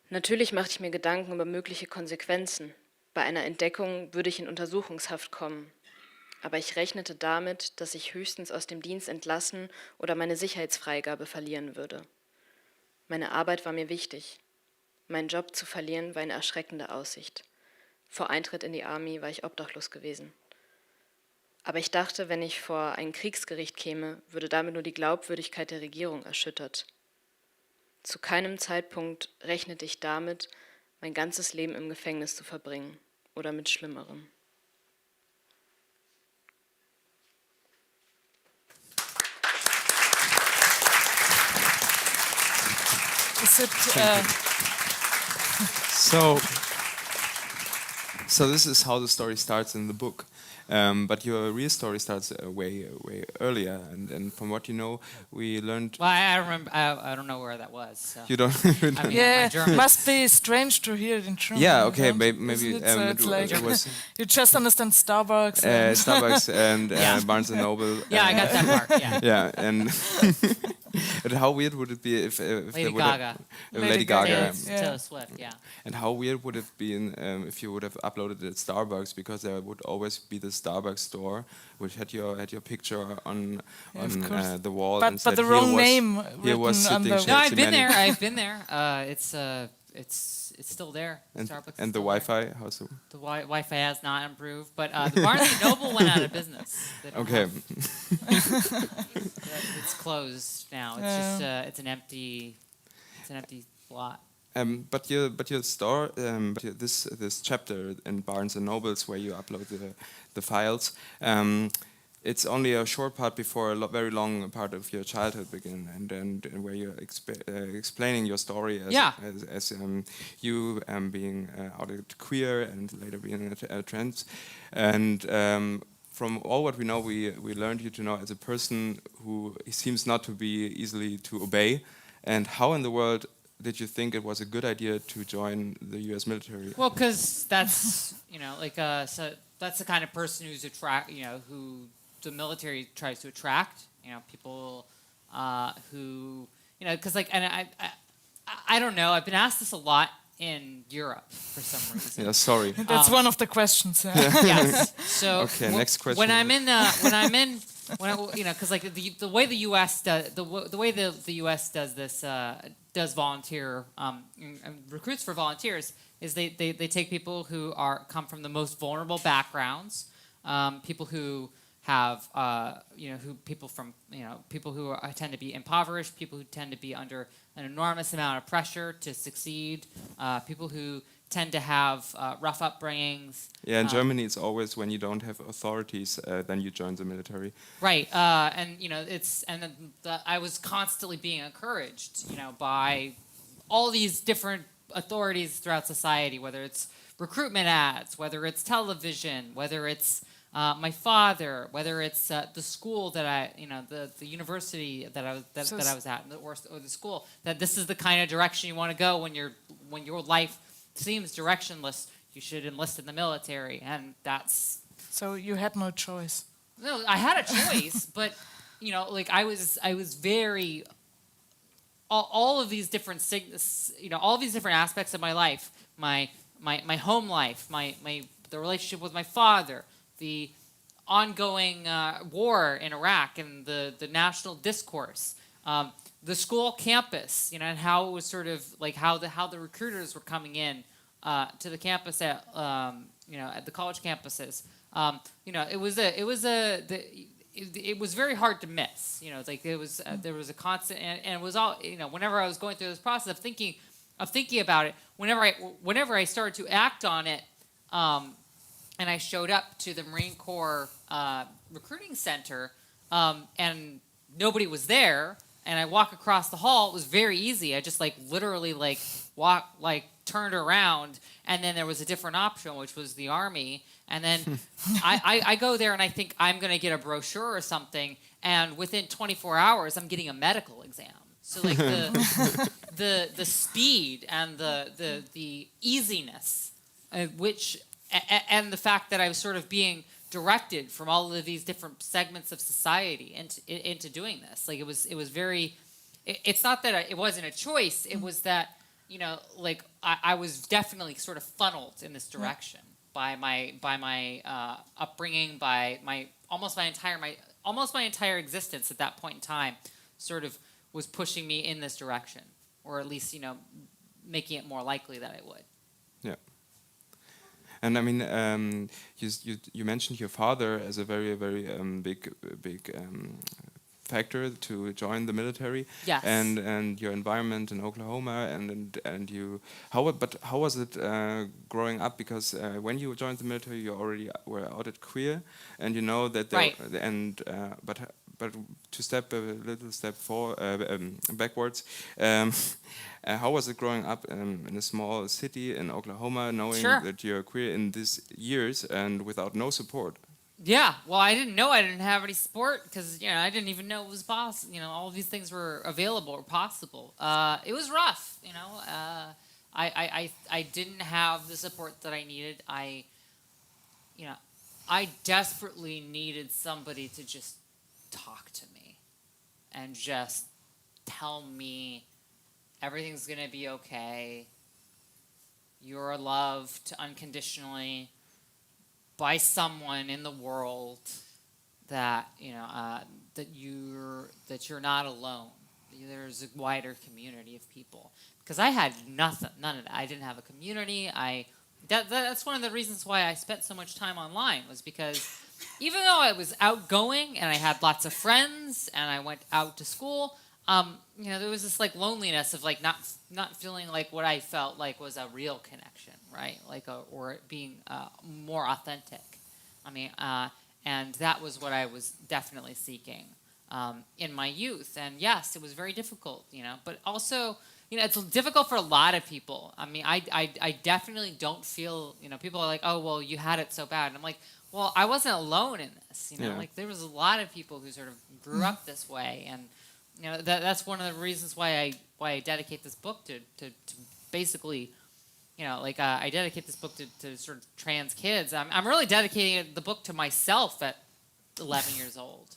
E: Natürlich machte ich mir Gedanken über mögliche Konsequenzen. Bei einer Entdeckung würde ich in Untersuchungshaft kommen. Aber ich rechnete damit, dass ich höchstens aus dem Dienst entlassen oder meine Sicherheitsfreigabe verlieren würde. Meine Arbeit war mir wichtig. Meinen Job zu verlieren war eine erschreckende Aussicht. Vor Eintritt in die Army war ich obdachlos gewesen. Aber ich dachte, wenn ich vor ein Kriegsgericht käme, würde damit nur die Glaubwürdigkeit der Regierung erschüttert. Zu keinem Zeitpunkt rechnete ich damit, mein ganzes Leben im Gefängnis zu verbringen oder mit Schlimmerem.
C: Is it,
B: So this is how the story starts in the book, but your real story starts way earlier. And from what you know, we learned.
D: Well, I don't remember. I don't know where that was. So.
B: You don't.
D: I mean,
C: yeah,
D: my German.
C: must be strange to hear it in German.
B: Yeah. Okay.
C: no?
B: Maybe.
C: Isn't it? So it's like
B: it was
C: you just understand Starbucks. And
B: Starbucks and
D: Yeah.
B: Barnes and Noble.
D: Yeah, I got that part. Yeah.
B: Yeah, and and how weird would it be if
D: Lady
B: there would
D: Gaga.
B: have,
C: Lady
B: Lady Gaga?
C: Gaga,
D: Taylor,
C: yeah.
D: Taylor Swift. Yeah.
B: And how weird would it be if you would have uploaded it at Starbucks, because there would always be the Starbucks store which had your picture on
C: Yeah, of course.
B: the wall,
C: But
B: and said,
C: the
B: "Here
C: wrong
B: was-
C: name
B: Here was
C: written on
B: sitting
C: the-
B: Chelsea
D: No, I've been
B: Manning."
D: there. I've been there. It's still there.
B: And,
D: Starbucks.
B: and
D: is
B: the
D: still there.
B: Wi-Fi, how's the?
D: The Wi-Fi has not improved, but the Barnes and Noble went out of business. They don't
B: Okay.
D: it's closed now. It's just it's an empty lot.
B: But your store, this chapter in Barnes and Nobles where you upload the files, it's only a short part before a very long part of your childhood begin, and where you're explaining your story as you being outed queer and later being a trans, and from all what we know, we learned you to know as a person who seems not to be easily to obey. And how in the world did you think it was a good idea to join the U.S. military?
D: Well, because that's so that's the kind of person who's who the military tries to attract. People who because and I don't know. I've been asked this a lot in Europe for some reason.
B: Yeah, sorry.
C: That's one of the questions.
D: Yes. So
B: Okay, next question.
D: When I'm in because the way the U.S. does the way the U.S. does this does volunteer recruits for volunteers is they take people who come from the most vulnerable backgrounds, people who have people who tend to be impoverished, people who tend to be under an enormous amount of pressure to succeed, people who tend to have rough upbringings.
B: Yeah, in Germany it's always when you don't have authorities, then you join the military.
D: Right, and I was constantly being encouraged, by all these different authorities throughout society, whether it's recruitment ads, whether it's television, whether it's my father, whether it's the school that the university that I was at, or the school, that this is the kind of direction you want to go when your life seems directionless. You should enlist in the military, and that's.
C: So you had no choice.
D: No, I had a choice, but I was very. All of these different all these different aspects of my life, my home life, the relationship with my father, the ongoing war in Iraq and the national discourse, the school campus, and how it was sort of like how the recruiters were coming in to the campus at the college campuses. It was very hard to miss. There was a constant, and it was all whenever I was going through this process of thinking about it, whenever I started to act on it, and I showed up to the Marine Corps recruiting center, and nobody was there, and I walk across the hall. It was very easy. I just like literally like turned around, and then there was a different option, which was the Army. And then I go there and I think I'm going to get a brochure or something, and within 24 hours I'm getting a medical exam. So like the speed and the easiness, which and the fact that I was sort of being directed from all of these different segments of society into doing this. Like it was very. It's not that it wasn't a choice. It was that, you know, like I was definitely sort of funneled in this direction by my upbringing, by almost my entire existence at that point in time, sort of was pushing me in this direction, or at least, you know, making it more likely that I would.
B: Yeah. And I mean, you mentioned your father as a very big factor to join the military.
D: Yes.
B: And your environment in Oklahoma and you how was it growing up, because when you joined the military you already were outed queer, and you know that
D: right.
B: And but to step a little step backwards, how was it growing up in a small city in Oklahoma, knowing
D: Sure.
B: that you're queer in these years and without no support?
D: Yeah, well, I didn't know I didn't have any support because, you know, I didn't even know it was possible. You know, all of these things were available or possible. It was rough, you know. I didn't have the support that I needed. I desperately needed somebody to just talk to me and just tell me everything's going to be okay. You're loved unconditionally by someone in the world, that, you know, that you're not alone. There's a wider community of people. Because I had none of that. I didn't have a community. That's one of the reasons why I spent so much time online, was because even though I was outgoing and I had lots of friends and I went out to school, you know, there was this like loneliness of like not feeling like what I felt like was a real connection, right? Like or it being more authentic. I mean, and that was what I was definitely seeking in my youth. And yes, it was very difficult, you know, but also, you know, it's difficult for a lot of people. I mean, I definitely don't feel, you know, people are like, oh, well, you had it so bad. And I'm like, well, I wasn't alone in this, you know,
B: Yeah.
D: like there was a lot of people who sort of grew up this way. And, you know, that's one of the reasons why I dedicate this book to basically, you know, like I dedicate this book to sort of trans kids. I'm really dedicating the book to myself at 11 years old.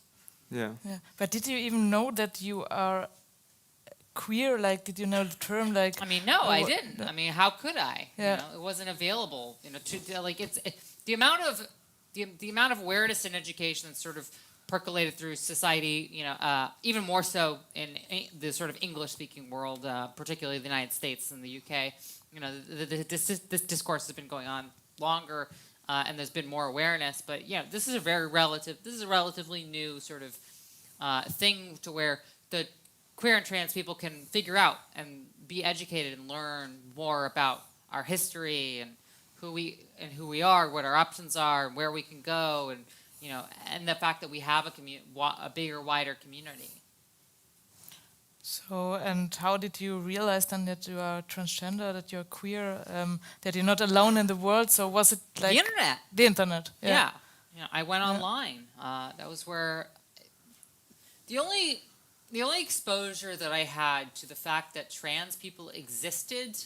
B: Yeah.
C: Yeah. But did you even know that you are queer? Like, did you know the term? Like,
D: I mean, no, I didn't. I mean, how could I?
C: Yeah.
D: You know, it wasn't available. You know, to like the amount of awareness and education that's sort of percolated through society. You know, even more so in the sort of English-speaking world, particularly the United States and the UK. You know, this discourse has been going on longer, and there's been more awareness. But yeah, this is a relatively new sort of thing to where the queer and trans people can figure out and be educated and learn more about our history and who we are, what our options are, and where we can go, and you know, and the fact that we have a bigger, wider community.
C: so, and how did you realize then that you are transgender, that you're queer, that you're not alone in the world? So was it like
D: The internet?
C: The internet,
D: Yeah. You know, I went online. That was where the only exposure that I had to the fact that trans people existed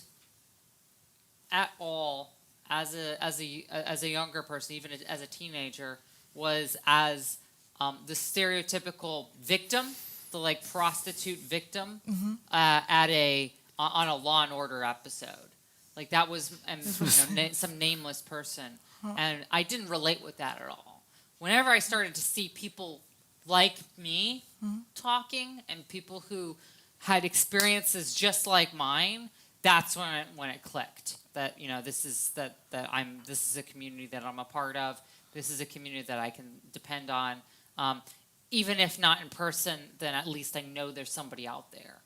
D: at all as a younger person, even as a teenager, was as the stereotypical victim, the like prostitute victim on a Law and Order episode. Like that was you know, some nameless person, and I didn't relate with that at all. Whenever I started to see people like me talking, and people who had experiences just like mine, that's when it clicked. That, you know, this is a community that I'm a part of. This is a community that I can depend on. Even if not in person, then at least I know there's somebody out there.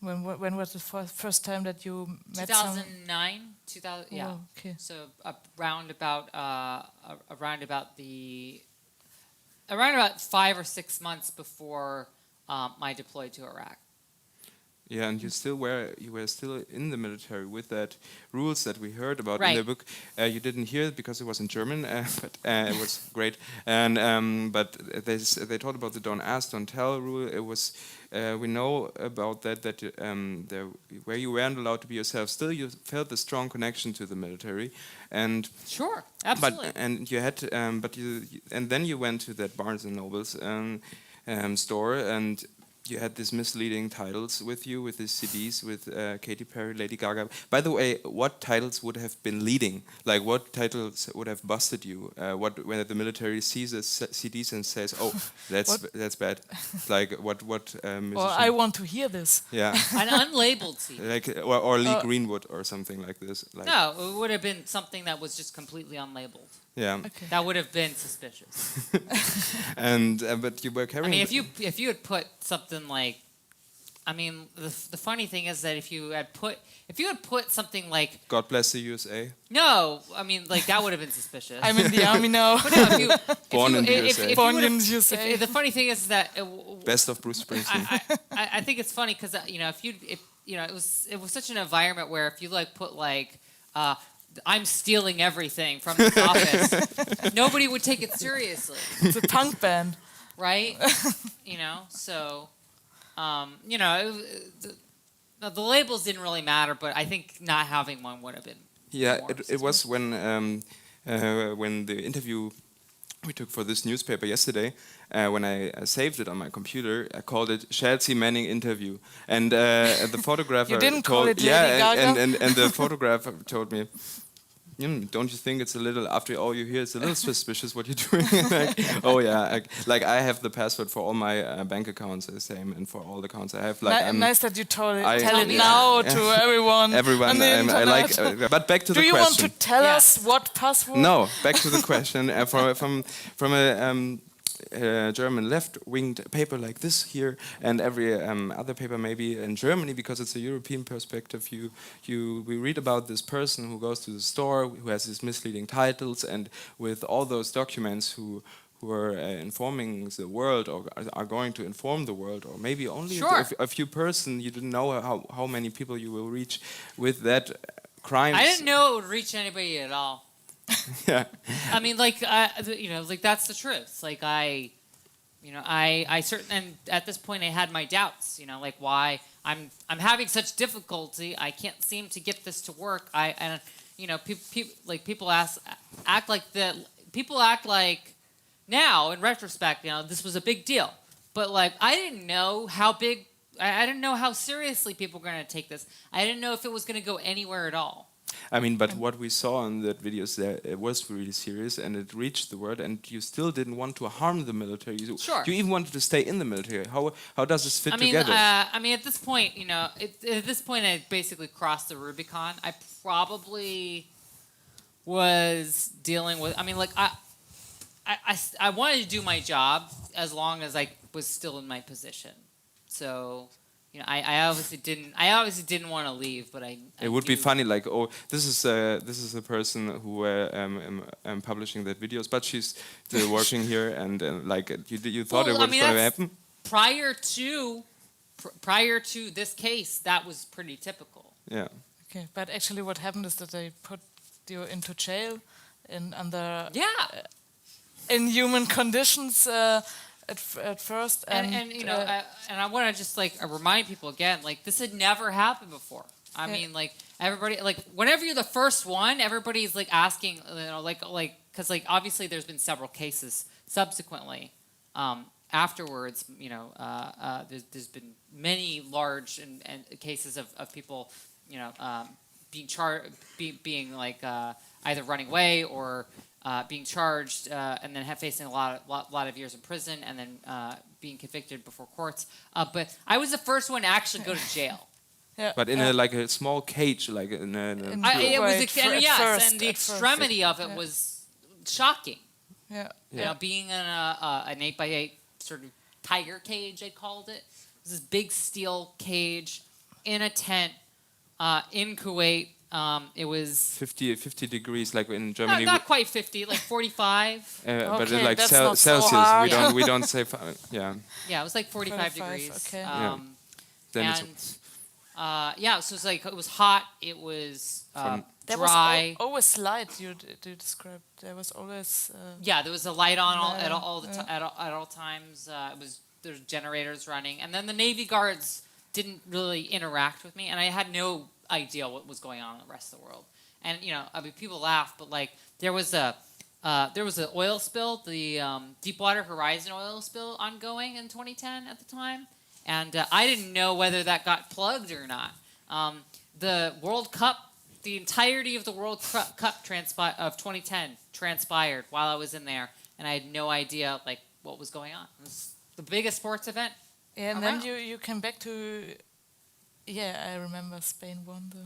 C: When was the first time that you met
D: 2009, 2000, yeah.
C: Oh, okay.
D: So around about 5 or 6 months before
F: my deploy to Iraq.
B: Yeah, and you were still in the military with that rules that we heard about in
F: Right.
B: the book. You didn't hear it because it was in German, but it was great. And but they talked about the don't ask, don't tell rule. It was we know about that where you weren't allowed to be yourself. Still, you felt a strong connection to the military, and
F: Sure, absolutely.
B: and you had and then you went to that Barnes and Nobles store and. You had these misleading titles with you, with these CDs with Katy Perry, Lady Gaga. By the way, what titles would have been leading? Like, what titles would have busted you? When the military sees the CDs and says, "Oh, that's bad." Like, what?
C: Or I want to hear this.
B: Yeah.
F: An unlabeled CD.
B: Like, or Lee Greenwood or something like this. Like,
F: No, it would have been something that was just completely unlabeled.
B: Yeah.
C: Okay.
F: That would have been suspicious.
B: And but you were
F: I
B: carrying.
F: mean, if you had put something like, I mean, the funny thing is that if you had put something like,
B: God bless the USA.
F: no, I mean, like that would have been suspicious.
C: I'm in the army now.
F: But no,
B: Born in the USA.
C: Born in the USA.
F: the funny thing is that
B: Best of Bruce Springsteen.
F: I think it's funny because if it was such an environment where if you like put like I'm stealing everything from this office, nobody would take it seriously,
C: It's a punk band.
F: right? So the labels didn't really matter, but I think not having one would have been.
B: Yeah,
F: more
B: it was when the interview we took for this newspaper yesterday, when I saved it on my computer, I called it Chelsea Manning interview, and the photographer
C: You didn't call it Lady
B: yeah,
C: Gaga?
B: and the photographer told me. Don't you think it's a little, after all you hear, it's a little suspicious what you're doing? Like, oh yeah, I have the password for all my bank accounts the same, and for all the accounts I have. Like,
C: Nice that you tell
B: I-
C: it now to everyone.
B: Everyone,
C: on the
B: I like.
C: internet.
B: But back to
C: Do
B: the
C: you want
B: question.
C: to tell
F: Yeah.
C: us what password?
B: No, back to the question. From a German left-winged paper like this here, and every other paper maybe in Germany, because it's a European perspective. We read about this person who goes to the store, who has these misleading titles, and with all those documents who are informing the world or are going to inform the world, or maybe only
F: Sure.
B: a few person. You didn't know how many people you will reach with that crimes.
F: I didn't know it would reach anybody at all.
B: Yeah.
F: I mean, like, like that's the truth. Like I certainly, and at this point I had my doubts. Like why I'm having such difficulty. I can't seem to get this to work. People act like that. People act like now in retrospect, this was a big deal. But like I didn't know how big. I didn't know how seriously people were going to take this. I didn't know if it was going to go anywhere at all.
B: I mean, but what we saw in that videos there, it was really serious, and it reached the world, and you still didn't want to harm the military.
F: Sure.
B: You even wanted to stay in the military. How does this fit together?
F: At this point, I basically crossed the Rubicon. I probably was dealing with. I mean, like I wanted to do my job as long as I was still in my position. So. I obviously didn't want to leave, but I
B: it would be funny, like, oh, this is a person who publishing that videos, but she's still working here, and like you thought it was going to happen.
F: Prior to this case, that was pretty typical.
B: Yeah.
C: Okay, but actually, what happened is that they put you into jail under inhuman conditions. At first, and
F: I want to just like remind people again, like this had never happened before. I mean, like everybody, like whenever you're the first one, everybody's like asking, because like obviously there's been several cases subsequently afterwards. There's been many large and cases of people, being charged, being like either running away or. Being charged and then facing a lot of years in prison and then being convicted before courts. But I was the first one to actually go to jail.
C: Yeah.
B: But in a small cage, like in
F: the extremity of it was shocking.
C: Yeah.
F: Being in an 8x8 sort of tiger cage, I called it. It was this big steel cage in a tent in Kuwait It was
B: 50 degrees, like in
F: not,
B: Germany.
F: not quite 50, like 45.
B: But
C: Okay,
B: like
C: that's not so
B: Celsius,
C: hard.
B: we don't say yeah.
F: Yeah, it was like 45 degrees.
C: Okay.
B: Yeah. Then
F: And
B: it's
F: yeah, so it was like it was hot. It was
C: There was
F: dry.
C: always light. You described. There was always.
F: Yeah, there was a light on all,
C: Yeah,
F: at all times. It was there's generators running, and then the Navy guards didn't really interact with me, and I had no idea what was going on in the rest of the world. And you know, I mean, people laugh, but like there was an oil spill, the Deepwater Horizon oil spill ongoing in 2010 at the time, and I didn't know whether that got plugged or not. The World Cup. The entirety of the World Cup of 2010 transpired while I was in there, and I had no idea like what was going on. It was the biggest sports event.
C: Yeah, and
F: around.
C: then you came back to. Yeah, I remember Spain won the.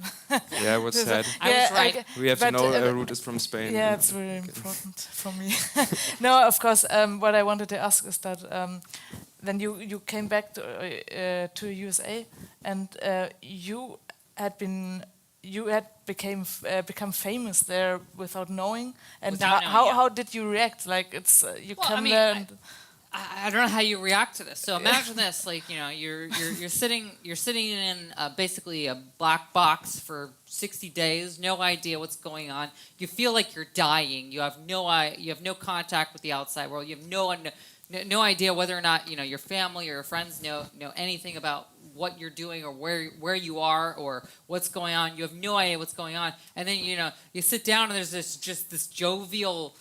B: yeah, what's sad.
F: I was right.
B: We have to
C: but,
B: know Ruth is from Spain.
C: Yeah, it's very important for me. No, of course. What I wanted to ask is that then you came back to USA, and you had become famous there without knowing. And
F: Without knowing, yeah.
C: how did you react? Like it's you
F: Well,
C: come
F: I mean,
C: there. And
F: I don't know how you react to this. So imagine this: like you know, you're sitting in basically a black box for 60 days, no idea what's going on. You feel like you're dying. You have no contact with the outside world. You have no idea whether or not your family or your friends know anything about what you're doing or where you are or what's going on. You have no idea what's going on, and then you sit down and there's this jovial,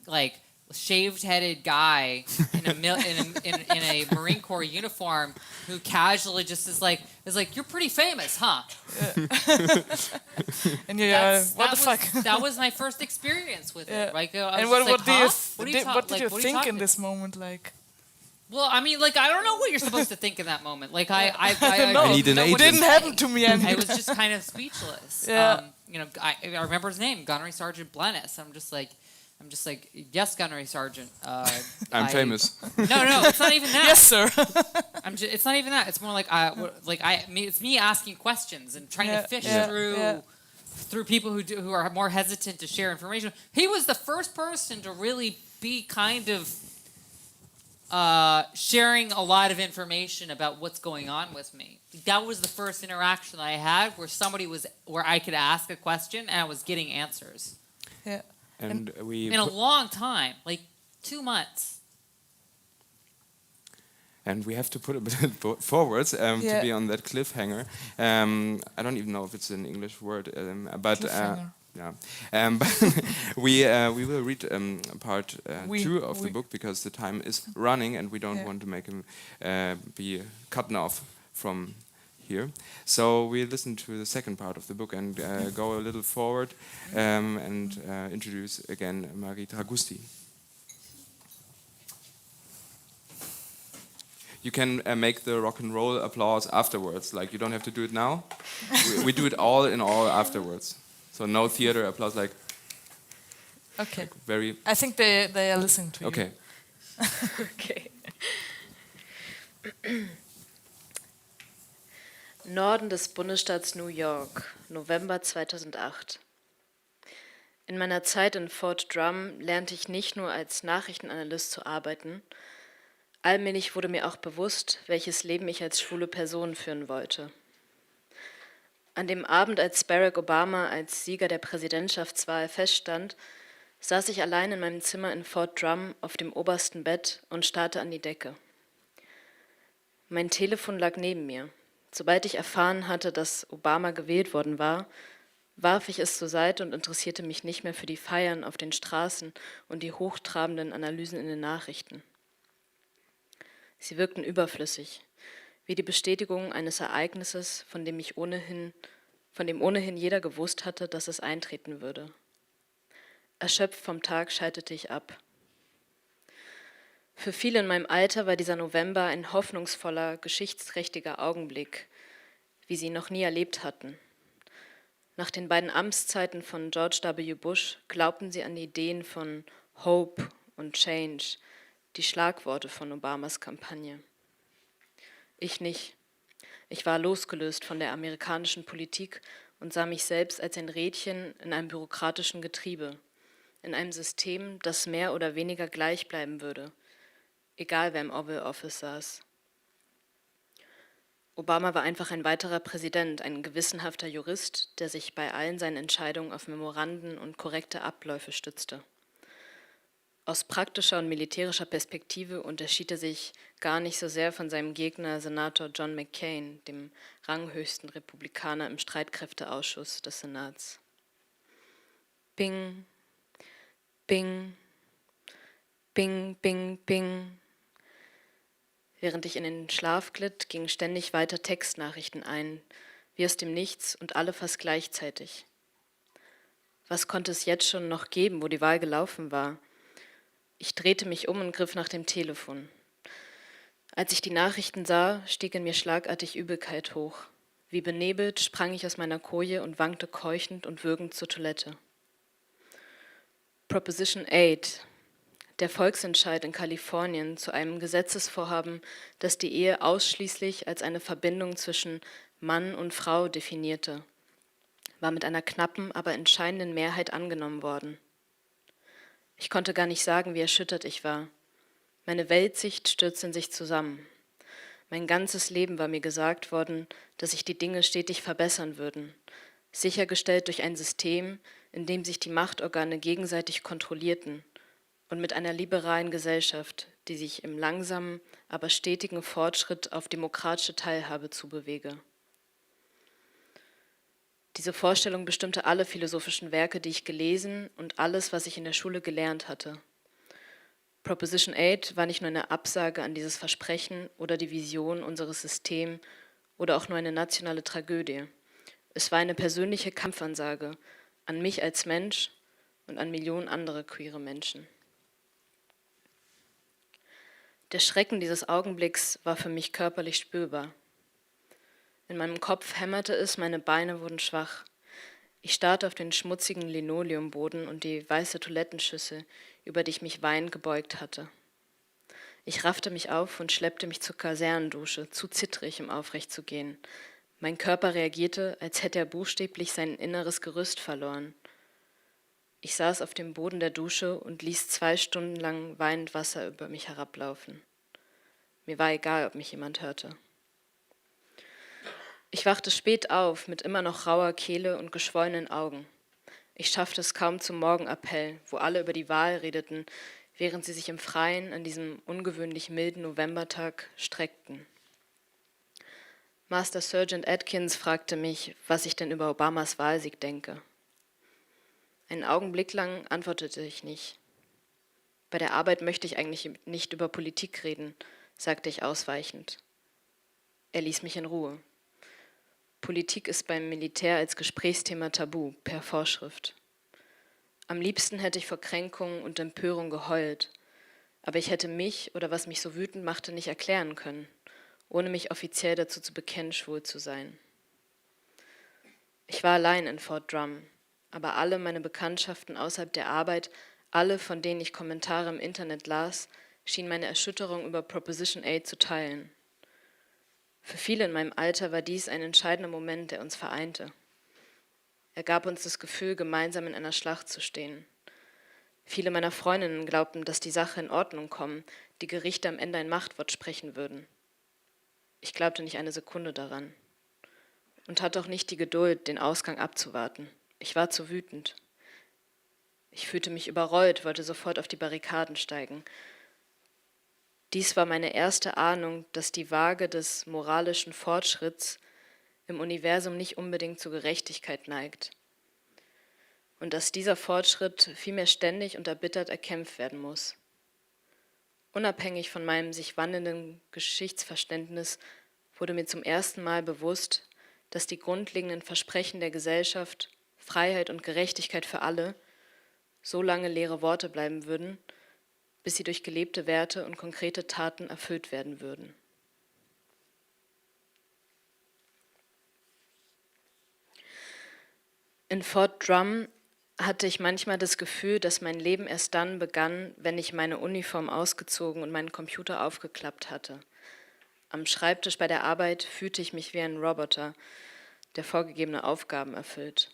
F: like shaved-headed guy in a Marine Corps uniform who casually just is like you're pretty famous, huh?
C: and you what the fuck?
F: That was my first experience with it. Like,
C: and what did you think in this moment? Like,
F: well, I mean, like I don't know what you're supposed to think in that moment. Like I
B: need an agent.
C: It didn't happen to me.
F: I was just kind of speechless.
C: Yeah.
F: I remember his name, Gunnery Sergeant Blennis. I'm just like, yes, Gunnery Sergeant.
B: I'm famous.
F: No, it's not even that.
C: Yes, sir.
F: It's not even that. It's more like it's me asking questions and trying to fish through people who are more hesitant to share information. He was the first person to really be kind of sharing a lot of information about what's going on with me. That was the first interaction I had where I could ask a question and I was getting answers.
C: Yeah.
B: And we
F: in a long time, like 2 months.
B: And we have to put a bit forwards to be on that cliffhanger. I don't even know if it's an English word, but but we will read part 2 of the book because the time is running and we don't want to make him be cut off from here. So we listen to the second part of the book and go a little forward and introduce again Marie Tragousti. You can make the rock and roll applause afterwards. Like you don't have to do it now. we do it all in all afterwards. So no theater applause. Like
C: okay.
B: Like very.
C: I think they are listening to you.
B: Okay.
E: Okay. Norden des Bundesstaats New York, November 2008. In meiner Zeit in Fort Drum lernte ich nicht nur als Nachrichtenanalyst zu arbeiten. Allmählich wurde mir auch bewusst, welches Leben ich als schwule Person führen wollte. An dem Abend, als Barack Obama als Sieger der Präsidentschaftswahl feststand, saß ich allein in meinem Zimmer in Fort Drum auf dem obersten Bett und starrte an die Decke. Mein Telefon lag neben mir. Sobald ich erfahren hatte, dass Obama gewählt worden war, warf ich es zur Seite und interessierte mich nicht mehr für die Feiern auf den Straßen und die hochtrabenden Analysen in den Nachrichten. Sie wirkten überflüssig, wie die Bestätigung eines Ereignisses, von dem ohnehin jeder gewusst hatte, dass es eintreten würde. Erschöpft vom Tag schaltete ich ab. Für viele in meinem Alter war dieser November ein hoffnungsvoller, geschichtsträchtiger Augenblick, wie sie ihn noch nie erlebt hatten. Nach den beiden Amtszeiten von George W. Bush glaubten sie an die Ideen von Hope und Change, die Schlagworte von Obamas Kampagne. Ich nicht. Ich war losgelöst von der amerikanischen Politik und sah mich selbst als ein Rädchen in einem bürokratischen Getriebe, in einem System, das mehr oder weniger gleich bleiben würde, egal wer im Oval Office saß. Obama war einfach ein weiterer Präsident, ein gewissenhafter Jurist, der sich bei allen seinen Entscheidungen auf Memoranden und korrekte Abläufe stützte. Aus praktischer und militärischer Perspektive unterschied er sich gar nicht so sehr von seinem Gegner Senator John McCain, dem ranghöchsten Republikaner im Streitkräfteausschuss des Senats. Bing, bing, bing, bing, bing. Während ich in den Schlaf glitt, gingen ständig weiter Textnachrichten ein, wie aus dem Nichts und alle fast gleichzeitig. Was konnte es jetzt schon noch geben, wo die Wahl gelaufen war? Ich drehte mich um und griff nach dem Telefon. Als ich die Nachrichten sah, stieg in mir schlagartig Übelkeit hoch. Wie benebelt sprang ich aus meiner Koje und wankte keuchend und würgend zur Toilette. Proposition 8, der Volksentscheid in Kalifornien zu einem Gesetzesvorhaben, das die Ehe ausschließlich als eine Verbindung zwischen Mann und Frau definierte, war mit einer knappen, aber entscheidenden Mehrheit angenommen worden. Ich konnte gar nicht sagen, wie erschüttert ich war. Meine Weltsicht stürzte in sich zusammen. Mein ganzes Leben war mir gesagt worden, dass sich die Dinge stetig verbessern würden, sichergestellt durch ein System, in dem sich die Machtorgane gegenseitig kontrollierten und mit einer liberalen Gesellschaft, die sich im langsamen, aber stetigen Fortschritt auf demokratische Teilhabe zubewege. Diese Vorstellung bestimmte alle philosophischen Werke, die ich gelesen und alles, was ich in der Schule gelernt hatte. Proposition 8 war nicht nur eine Absage an dieses Versprechen oder die Vision unseres Systems oder auch nur eine nationale Tragödie. Es war eine persönliche Kampfansage an mich als Mensch und an Millionen andere queere Menschen. Der Schrecken dieses Augenblicks war für mich körperlich spürbar. In meinem Kopf hämmerte es, meine Beine wurden schwach. Ich starrte auf den schmutzigen Linoleumboden und die weiße Toilettenschüssel, über die ich mich weinend gebeugt hatte. Ich raffte mich auf und schleppte mich zur Kasernendusche, zu zittrig, um aufrecht zu gehen. Mein Körper reagierte, als hätte er buchstäblich sein inneres Gerüst verloren. Ich saß auf dem Boden der Dusche und ließ 2 Stunden lang weinend Wasser über mich herablaufen. Mir war egal, ob mich jemand hörte. Ich wachte spät auf, mit immer noch rauer Kehle und geschwollenen Augen. Ich schaffte es kaum zum Morgenappell, wo alle über die Wahl redeten, während sie sich im Freien an diesem ungewöhnlich milden Novembertag streckten. Master Sergeant Atkins fragte mich, was ich denn über Obamas Wahlsieg denke. Einen Augenblick lang antwortete ich nicht. Bei der Arbeit möchte ich eigentlich nicht über Politik reden, sagte ich ausweichend. Er ließ mich in Ruhe. Politik ist beim Militär als Gesprächsthema tabu, per Vorschrift. Am liebsten hätte ich vor Kränkung und Empörung geheult, aber ich hätte mich oder was mich so wütend machte nicht erklären können, ohne mich offiziell dazu zu bekennen, schwul zu sein. Ich war allein in Fort Drum, aber alle meine Bekanntschaften außerhalb der Arbeit, alle, von denen ich Kommentare im Internet las, schienen meine Erschütterung über Proposition 8 zu teilen. Für viele in meinem Alter war dies ein entscheidender Moment, der uns vereinte. Er gab uns das Gefühl, gemeinsam in einer Schlacht zu stehen. Viele meiner Freundinnen glaubten, dass die Sache in Ordnung kommen, die Gerichte am Ende ein Machtwort sprechen würden. Ich glaubte nicht eine Sekunde daran und hatte auch nicht die Geduld, den Ausgang abzuwarten. Ich war zu wütend. Ich fühlte mich überrollt, wollte sofort auf die Barrikaden steigen. Dies war meine erste Ahnung, dass die Waage des moralischen Fortschritts im Universum nicht unbedingt zur Gerechtigkeit neigt und dass dieser Fortschritt vielmehr ständig und erbittert erkämpft werden muss. Unabhängig von meinem sich wandelnden Geschichtsverständnis wurde mir zum ersten Mal bewusst, dass die grundlegenden Versprechen der Gesellschaft, Freiheit und Gerechtigkeit für alle, so lange leere Worte bleiben würden, bis sie durch gelebte Werte und konkrete Taten erfüllt werden würden. In Fort Drum hatte ich manchmal das Gefühl, dass mein Leben erst dann begann, wenn ich meine Uniform ausgezogen und meinen Computer aufgeklappt hatte. Am Schreibtisch bei der Arbeit fühlte ich mich wie ein Roboter. der vorgegebene Aufgaben erfüllt.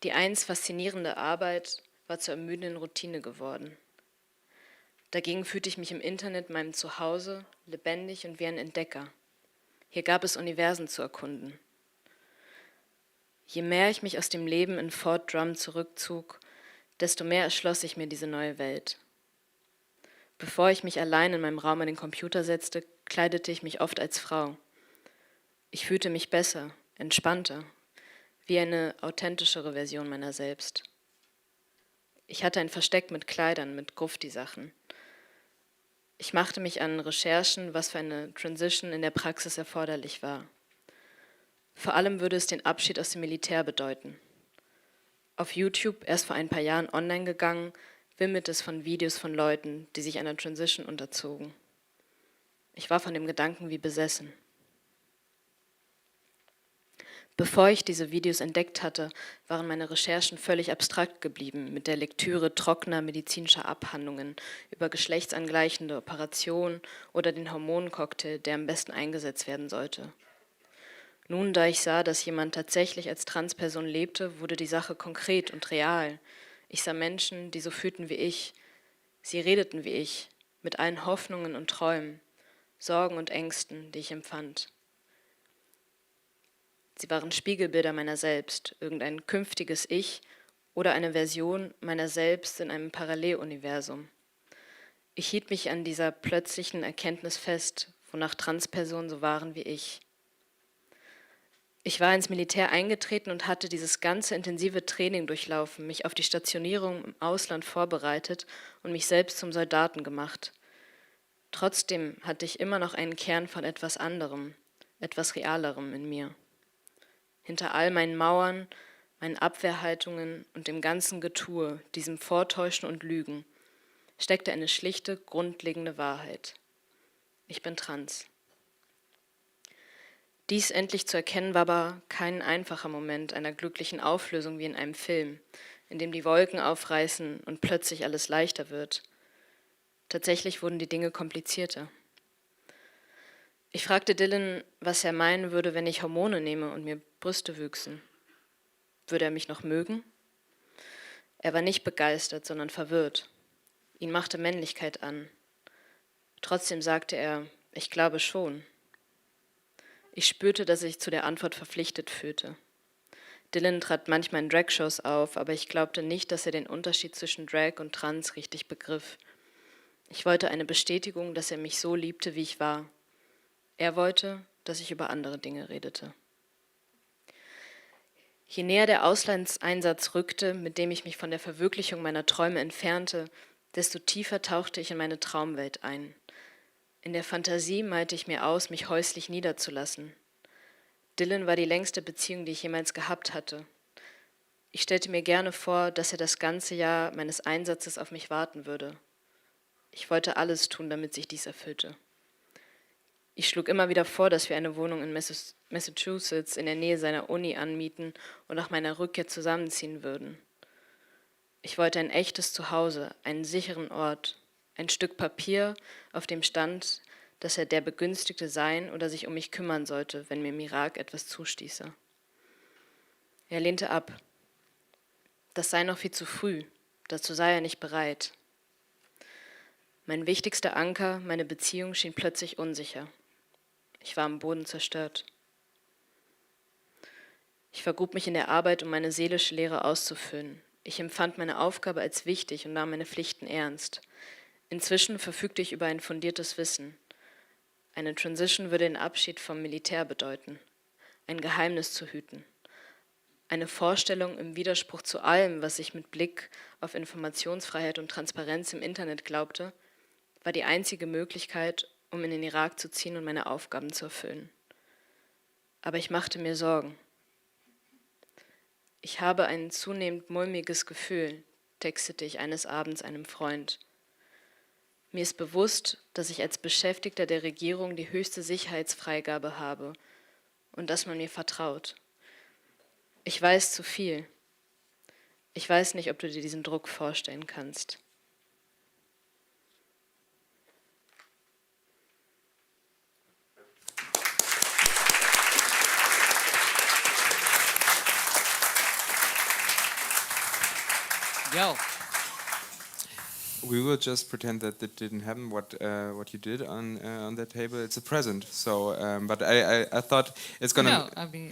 E: Die einst faszinierende Arbeit war zur ermüdenden Routine geworden. Dagegen fühlte ich mich im Internet meinem Zuhause lebendig und wie ein Entdecker. Hier gab es Universen zu erkunden. Je mehr ich mich aus dem Leben in Fort Drum zurückzog, desto mehr erschloss ich mir diese neue Welt. Bevor ich mich allein in meinem Raum an den Computer setzte, kleidete ich mich oft als Frau. Ich fühlte mich besser, entspannter, wie eine authentischere Version meiner selbst. Ich hatte ein Versteck mit Kleidern, mit Grufti-Sachen. Ich machte mich an Recherchen, was für eine Transition in der Praxis erforderlich war. Vor allem würde es den Abschied aus dem Militär bedeuten. Auf YouTube, erst vor ein paar Jahren online gegangen, wimmelt es von Videos von Leuten, die sich einer Transition unterzogen. Ich war von dem Gedanken wie besessen. Bevor ich diese Videos entdeckt hatte, waren meine Recherchen völlig abstrakt geblieben mit der Lektüre trockener medizinischer Abhandlungen über geschlechtsangleichende Operationen oder den Hormoncocktail, der am besten eingesetzt werden sollte. Nun, da ich sah, dass jemand tatsächlich als Transperson lebte, wurde die Sache konkret und real. Ich sah Menschen, die so fühlten wie ich. Sie redeten wie ich, mit allen Hoffnungen und Träumen, Sorgen und Ängsten, die ich empfand. Sie waren Spiegelbilder meiner selbst, irgendein künftiges Ich oder eine Version meiner selbst in einem Paralleluniversum. Ich hielt mich an dieser plötzlichen Erkenntnis fest, wonach Transpersonen so waren wie ich. Ich war ins Militär eingetreten und hatte dieses ganze intensive Training durchlaufen, mich auf die Stationierung im Ausland vorbereitet und mich selbst zum Soldaten gemacht. Trotzdem hatte ich immer noch einen Kern von etwas anderem, etwas Realerem in mir. Hinter all meinen Mauern, meinen Abwehrhaltungen und dem ganzen Getue, diesem Vortäuschen und Lügen, steckte eine schlichte, grundlegende Wahrheit. Ich bin trans. Dies endlich zu erkennen war aber kein einfacher Moment einer glücklichen Auflösung wie in einem Film, in dem die Wolken aufreißen und plötzlich alles leichter wird. Tatsächlich wurden die Dinge komplizierter. Ich fragte Dylan, was er meinen würde, wenn ich Hormone nehme und mir Brüste wüchsen. Würde er mich noch mögen? Er war nicht begeistert, sondern verwirrt. Ihn machte Männlichkeit an. Trotzdem sagte er, ich glaube schon. Ich spürte, dass ich zu der Antwort verpflichtet fühlte. Dylan trat manchmal in Dragshows auf, aber ich glaubte nicht, dass er den Unterschied zwischen Drag und Trans richtig begriff. Ich wollte eine Bestätigung, dass er mich so liebte, wie ich war. Er wollte, dass ich über andere Dinge redete. Je näher der Auslandseinsatz rückte, mit dem ich mich von der Verwirklichung meiner Träume entfernte, desto tiefer tauchte ich in meine Traumwelt ein. In der Fantasie malte ich mir aus, mich häuslich niederzulassen. Dylan war die längste Beziehung, die ich jemals gehabt hatte. Ich stellte mir gerne vor, dass er das ganze Jahr meines Einsatzes auf mich warten würde. Ich wollte alles tun, damit sich dies erfüllte. Ich schlug immer wieder vor, dass wir eine Wohnung in Massachusetts in der Nähe seiner Uni anmieten und nach meiner Rückkehr zusammenziehen würden. Ich wollte ein echtes Zuhause, einen sicheren Ort, ein Stück Papier, auf dem stand, dass er der Begünstigte sein oder sich um mich kümmern sollte, wenn mir im Irak etwas zustieße. Er lehnte ab. Das sei noch viel zu früh, dazu sei er nicht bereit. Mein wichtigster Anker, meine Beziehung, schien plötzlich unsicher. Ich war am Boden zerstört. Ich vergrub mich in der Arbeit, um meine seelische Leere auszufüllen. Ich empfand meine Aufgabe als wichtig und nahm meine Pflichten ernst. Inzwischen verfügte ich über ein fundiertes Wissen. Eine Transition würde den Abschied vom Militär bedeuten, ein Geheimnis zu hüten. Eine Vorstellung im Widerspruch zu allem, was ich mit Blick auf Informationsfreiheit und Transparenz im Internet glaubte, war die einzige Möglichkeit, um in den Irak zu ziehen und meine Aufgaben zu erfüllen. Aber ich machte mir Sorgen. Ich habe ein zunehmend mulmiges Gefühl, textete ich eines Abends einem Freund. Mir ist bewusst, dass ich als Beschäftigter der Regierung die höchste Sicherheitsfreigabe habe und dass man mir vertraut. Ich weiß zu viel. Ich weiß nicht, ob du dir diesen Druck vorstellen kannst.
F: go.
B: We will just pretend that it didn't happen. What you did on that table, it's a present. So, but I thought it's gonna.
F: No, I mean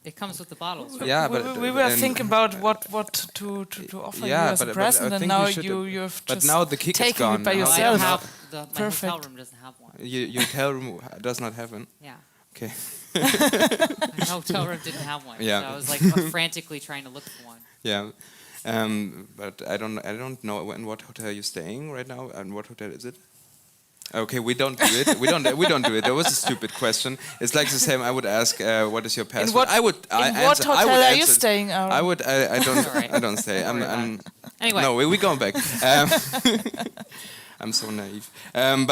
F: it comes with the bottles. Right?
B: Yeah,
C: we were thinking about what to offer you as a present, and now you've
B: but
C: just
B: now the kick is
C: taken
B: gone.
C: it by
B: Now-
F: I don't
C: yourself.
F: have my
C: Perfect.
F: hotel room doesn't have one.
B: Your hotel room does not have one.
F: Yeah.
B: Okay.
F: My hotel room didn't have one.
B: Yeah.
F: So I was like frantically trying to look for one.
B: Yeah. But I don't know in what hotel you're staying right now, and what hotel is it? Okay, we don't do it. We don't do it. That was a stupid question. It's like the same. I would ask, what is your password?
C: what-
B: I would.
C: In what hotel are you staying, Aaron?
B: I would. I don't.
F: Alright.
B: I don't stay.
F: Don't worry about Anyway.
B: No, we're going back. I'm so naive.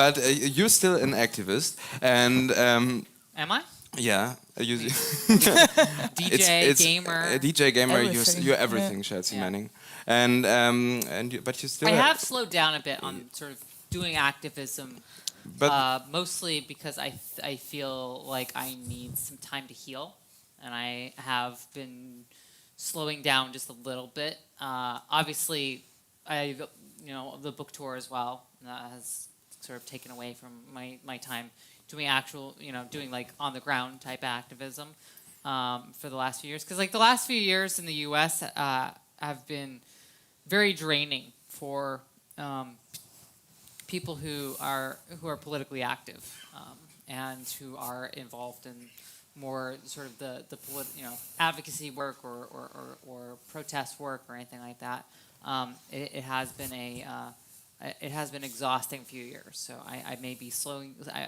B: But you're still an activist, and
F: Am I?
B: yeah,
F: DJ, gamer.
B: DJ gamer.
C: Everything.
B: You're everything,
C: Yeah.
B: Chelsea
F: Yeah.
B: Manning, but you still.
F: I have slowed down a bit on sort of doing activism,
B: But
F: mostly because I feel like I need some time to heal, and I have been slowing down just a little bit. Obviously, the book tour as well has sort of taken away from my time doing like on the ground type activism for the last few years. Because like the last few years in the U.S. Have been very draining for people who are politically active and who are involved in more sort of the advocacy work or protest work or anything like that. It has been exhausting few years. So I may be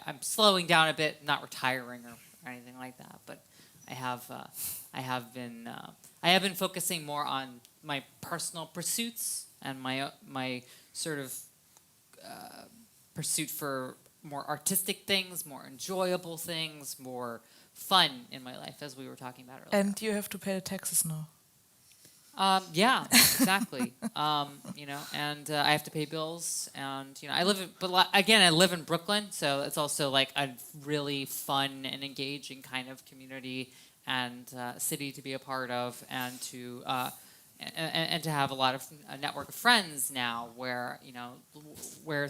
F: I'm slowing down a bit, not retiring or anything like that. But I have been focusing more on my personal pursuits and my sort of pursuit for more artistic things, more enjoyable things, more fun in my life, as we were talking about earlier.
C: And you have to pay the taxes now.
F: Yeah, exactly. And I have to pay bills, and I live in Brooklyn, so it's also like a really fun and engaging kind of community and city to be a part of, and to have a lot of a network of friends now, where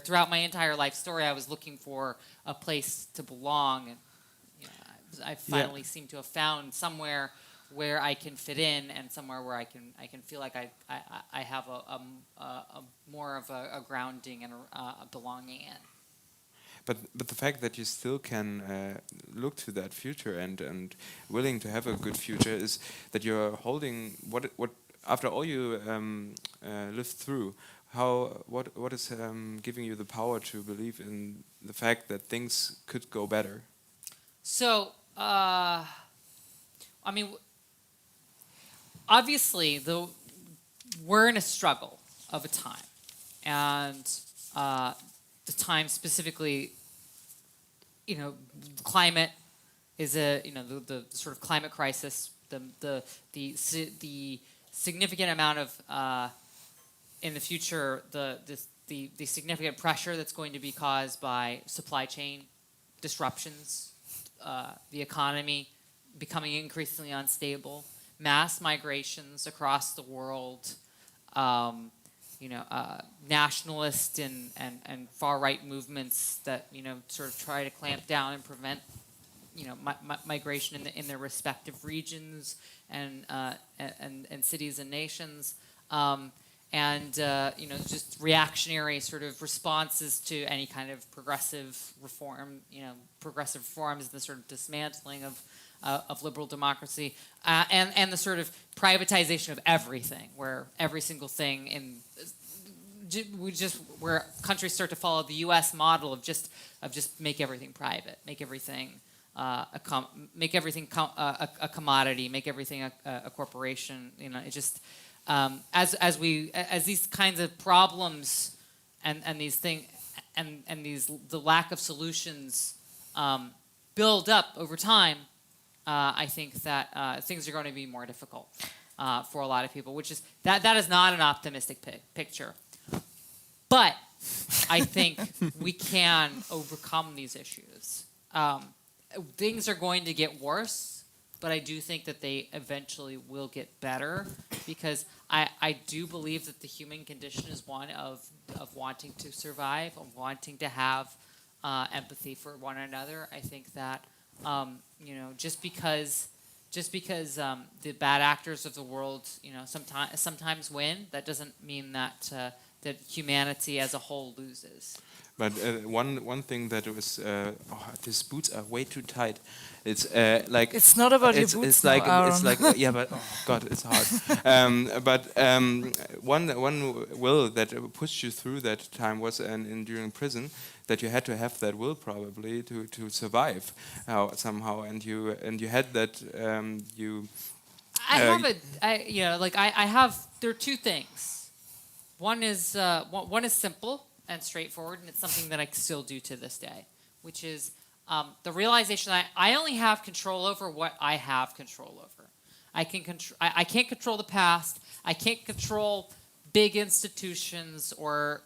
F: throughout my entire life story I was looking for a place to belong, and I finally seem to have found somewhere where I can fit in, and somewhere where I can feel like I have a more of a grounding and a belonging in.
B: But the fact that you still can look to that future and willing to have a good future is that you're holding what after all you lived through. What is giving you the power to believe in the fact that things could go better?
F: So, obviously, we're in a struggle of a time, and the time specifically, climate is the sort of climate crisis, the significant amount of in the future the significant pressure that's going to be caused by supply chain disruptions, the economy becoming increasingly unstable, mass migrations across the world, nationalist and far-right movements that sort of try to clamp down and prevent migration in their respective regions and cities and nations, just reactionary sort of responses to any kind of progressive reform, progressive reforms, the sort of dismantling of liberal democracy, and the sort of privatization of everything, where every single thing where countries start to follow the U.S. model of just make everything private, make everything a commodity, make everything a corporation. It just as these kinds of problems and these things and the lack of solutions build up over time. I think that things are going to be more difficult for a lot of people, which is that is not an optimistic picture. But I think we can overcome these issues. Things are going to get worse, but I do think that they eventually will get better, because I do believe that the human condition is one of wanting to survive, of wanting to have empathy for one another. I think that just because the bad actors of the world sometimes win, that doesn't mean that that humanity as a whole loses.
B: But one thing that was, these boots are way too tight. It's like
C: It's not about your boots.
B: It's like
C: now,
B: it's
C: Aaron.
B: like yeah, but oh god, it's hard. But one will that pushed you through that time was during prison, that you had to have that will probably to survive somehow, and you had that you.
F: I have there are two things. One is simple and straightforward, and it's something that I still do to this day, which is the realization that I only have control over what I have control over. I can't control the past. I can't control big institutions or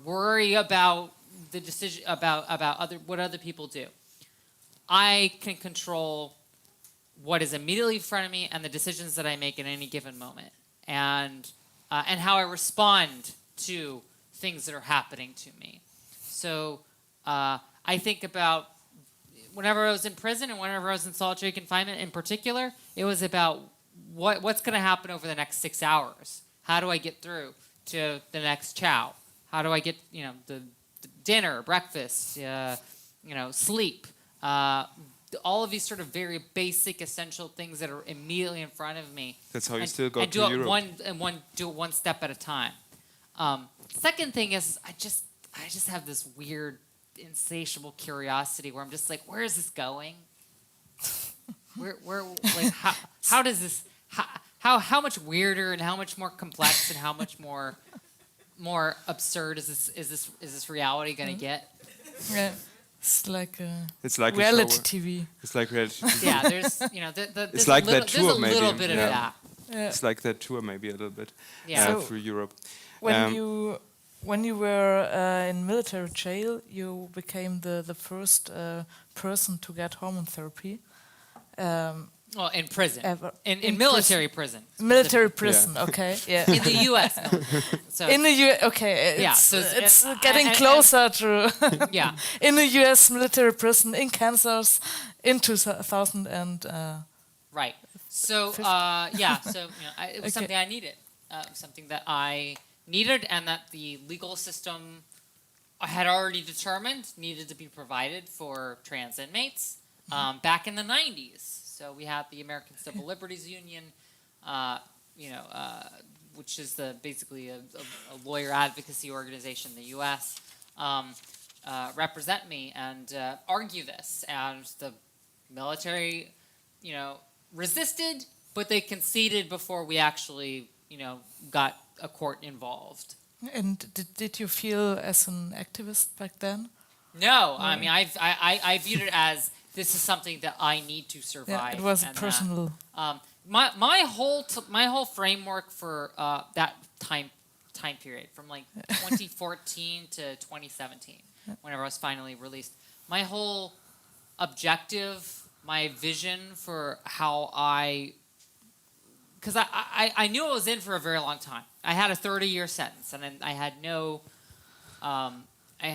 F: worry about the decision about what other people do. I can control what is immediately in front of me and the decisions that I make at any given moment, and how I respond to things that are happening to me. So I think about whenever I was in prison and whenever I was in solitary confinement in particular, it was about what's going to happen over the next 6 hours. How do I get through to the next chow? How do I get the dinner, breakfast, sleep? All of these sort of very basic, essential things that are immediately in front of me.
B: That's how you still go to
F: do it
B: Europe.
F: do it one step at a time. Second thing is I just have this weird, insatiable curiosity where I'm just like, where is this going? Where like how does this how much weirder and how much more complex and how much more absurd is this reality gonna get?
C: Yeah. It's like
B: reality
C: TV.
B: It's like reality TV.
F: Yeah, there's
B: It's like that tour,
F: there's a
B: maybe.
F: little bit of that.
C: Yeah.
B: It's like that tour, maybe a little bit.
F: Yeah.
C: So
B: through Europe.
C: When you were in military jail, you became the first person to get hormone therapy.
F: Well, in prison,
C: Ever.
F: in military prison.
C: Military prison, okay, yeah.
F: In the U.S. So
C: In the U.S., okay,
F: Yeah,
C: it's,
F: so
C: it's
F: and-
C: getting
F: and-
C: closer to
F: yeah,
C: in the U.S. military prison in Kansas in 2000 and
F: right. So so it was something I needed, something that I needed, and that the legal system had already determined needed to be provided for trans inmates back in the 90s. So we had the American Civil Liberties Union, which is basically a lawyer advocacy organization in the U.S. Represent me and argue this, and the military, resisted, but they conceded before we actually, got a court involved.
C: and did you feel as an activist back then?
F: No, I mean I viewed it as this is something that I need to survive.
C: Yeah, it was
F: and
C: personal.
F: My whole framework for that time period from like 2014 to 2017, whenever I was finally released, my whole objective, my vision for how because I knew I was in for a very long time. I had a 30-year sentence, and I had no,
B: you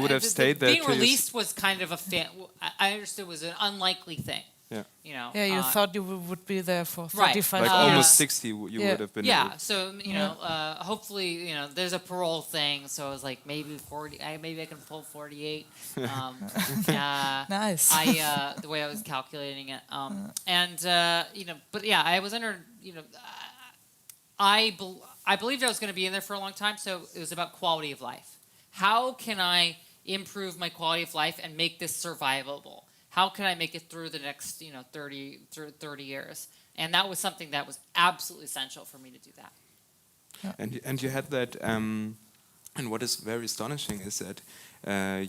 B: would have stayed there.
F: Being released was kind of I understood was an unlikely thing.
B: Yeah.
C: Yeah, you thought you would be there for
F: Right.
C: 35
B: Like
C: years.
B: almost 60, you would have been.
F: Yeah, so hopefully there's a parole thing. So I was like maybe 40. Maybe I can pull 48.
C: Nice.
F: The way I was calculating it, but yeah, I was under. I believed I was going to be in there for a long time. So it was about quality of life. How can I improve my quality of life and make this survivable? How can I make it through the next 30 years? And that was something that was absolutely essential for me to do that.
B: Yeah. And you had that. And what is very astonishing is that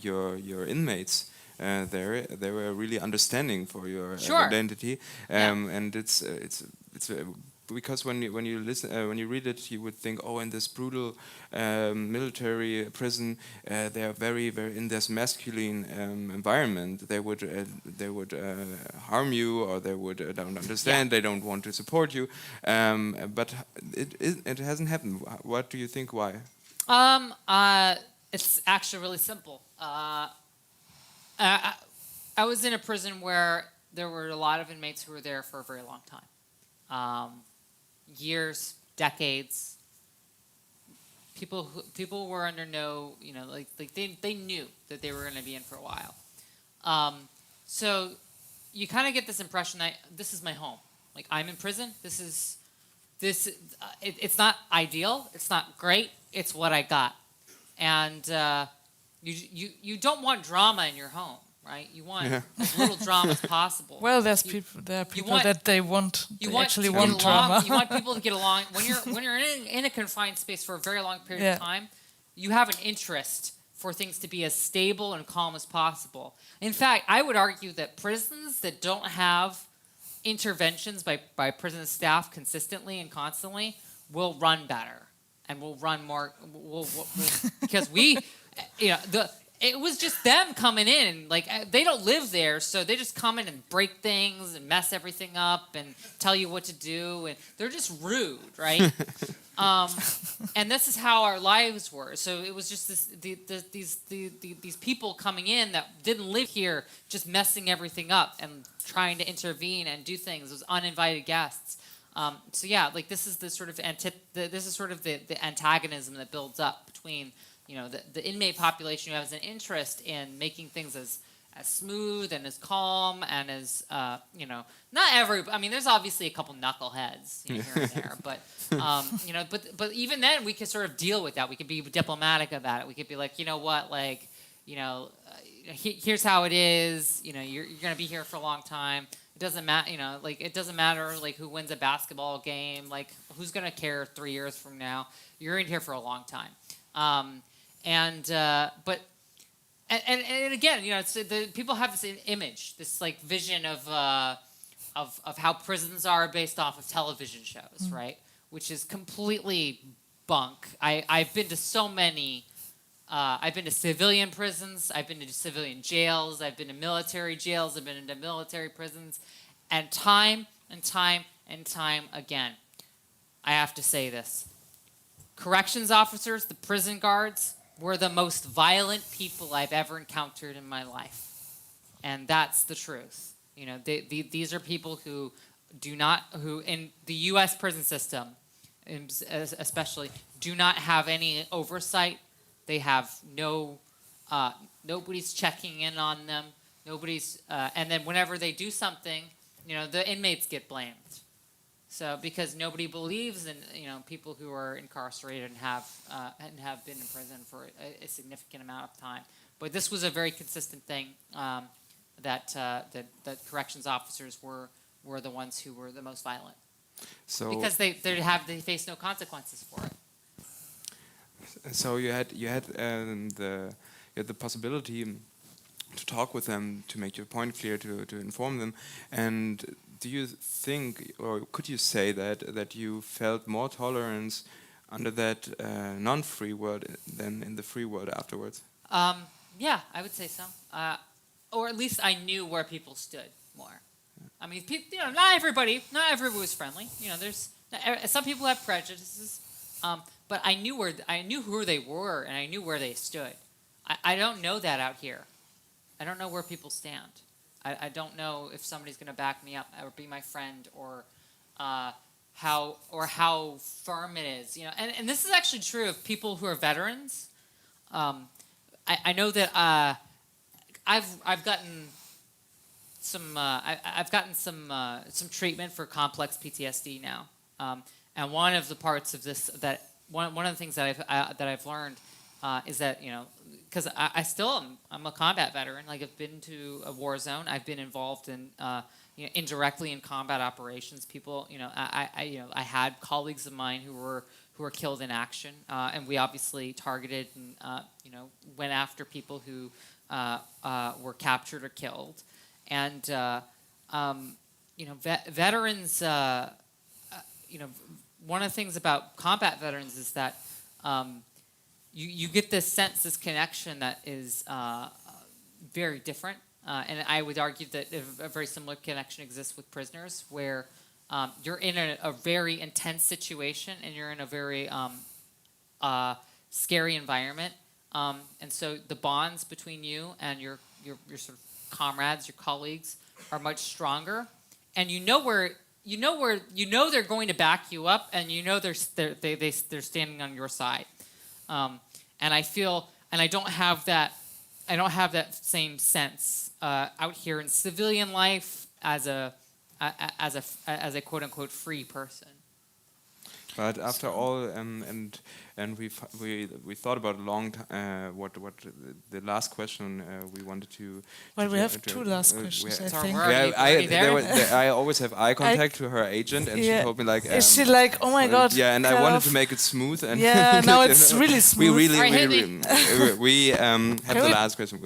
B: your inmates they were really understanding for your
F: Sure.
B: identity. And it's because when you listen, when you read it, you would think, oh, in this brutal military prison, they are very in this masculine environment. They would harm you, or they would don't understand. They don't want to support you. But it hasn't happened. What do you think? Why?
F: It's actually really simple. I was in a prison where there were a lot of inmates who were there for a very long time. Years, decades. People were under no, they knew that they were going to be in for a while. So you kind of get this impression that this is my home. Like, I'm in prison. It's not ideal. It's not great. It's what I got. And you don't want drama in your home, right? You want as little drama as possible.
C: Well, there are people that they actually want drama.
F: You want people to get along. When you're in a confined space for a very long period of time, you have an interest for things to be as stable and calm as possible. In fact, I would argue that prisons that don't have interventions by prison staff consistently and constantly will run better and will run more. Because it was just them coming in. Like, they don't live there, so they just come in and break things and mess everything up and tell you what to do, and they're just rude, right? And this is how our lives were. So it was just these people coming in that didn't live here, just messing everything up and trying to intervene and do things. It was uninvited guests. So yeah, like, this is the sort of the antagonism that builds up between the inmate population who has an interest in making things as smooth and as calm and as there's obviously a couple knuckleheads here and there, but even then we could sort of deal with that. We could be diplomatic about it. We could be like, here's how it is. You're going to be here for a long time. It doesn't matter. It doesn't matter like who wins a basketball game. Like, who's going to care 3 years from now? You're in here for a long time. And again, it's people have this image, this like vision of how prisons are based off of television shows, right? Which is completely bunk. I've been to so many. I've been to civilian prisons. I've been to civilian jails. I've been to military jails. I've been into military prisons, and time again, I have to say this: corrections officers, the prison guards, were the most violent people I've ever encountered in my life. And that's the truth. These are people who in the U.S. prison system, especially, do not have any oversight. They have nobody's checking in on them. And then whenever they do something, the inmates get blamed. So because nobody believes in people who are incarcerated and have been in prison for a significant amount of time. But this was a very consistent thing that corrections officers were the ones who were the most violent. So because they face no consequences for it.
B: So you had the possibility to talk with them, to make your point clear, to inform them. And do you think, or could you say that you felt more tolerance under that non-free world than in the free world afterwards?
F: Yeah, I would say so. Or at least I knew where people stood more. I mean, not everybody was friendly. Some people have prejudices, but I knew who they were, and I knew where they stood. I don't know that out here. I don't know where people stand. I don't know if somebody's going to back me up or be my friend, or how firm it is. And this is actually true of people who are veterans. I know that I've gotten some treatment for complex PTSD now, and one of the parts of this one of the things that I've learned is that because I'm a combat veteran. Like, I've been to a war zone. I've been involved in indirectly in combat operations. People, I had colleagues of mine who were killed in action, and we obviously targeted and went after people who were captured or killed. And veterans, one of the things about combat veterans is that you get this sense, this connection that is very different. And I would argue that a very similar connection exists with prisoners, where you're in a very intense situation and you're in a very scary environment. And so the bonds between you and your sort of comrades, your colleagues, are much stronger. And you know they're going to back you up, and you know they're standing on your side. And I feel, and I don't have that same sense out here in civilian life as a quote unquote free person.
B: But after all, and we thought about a long time. What the last question we wanted to.
C: Well, we have two last questions, I think.
B: I always have eye contact to her agent, and she told me like.
C: Is she like, oh my god?
B: Yeah, and I wanted to make it smooth. And
C: yeah, now it's really smooth.
B: We have the last question.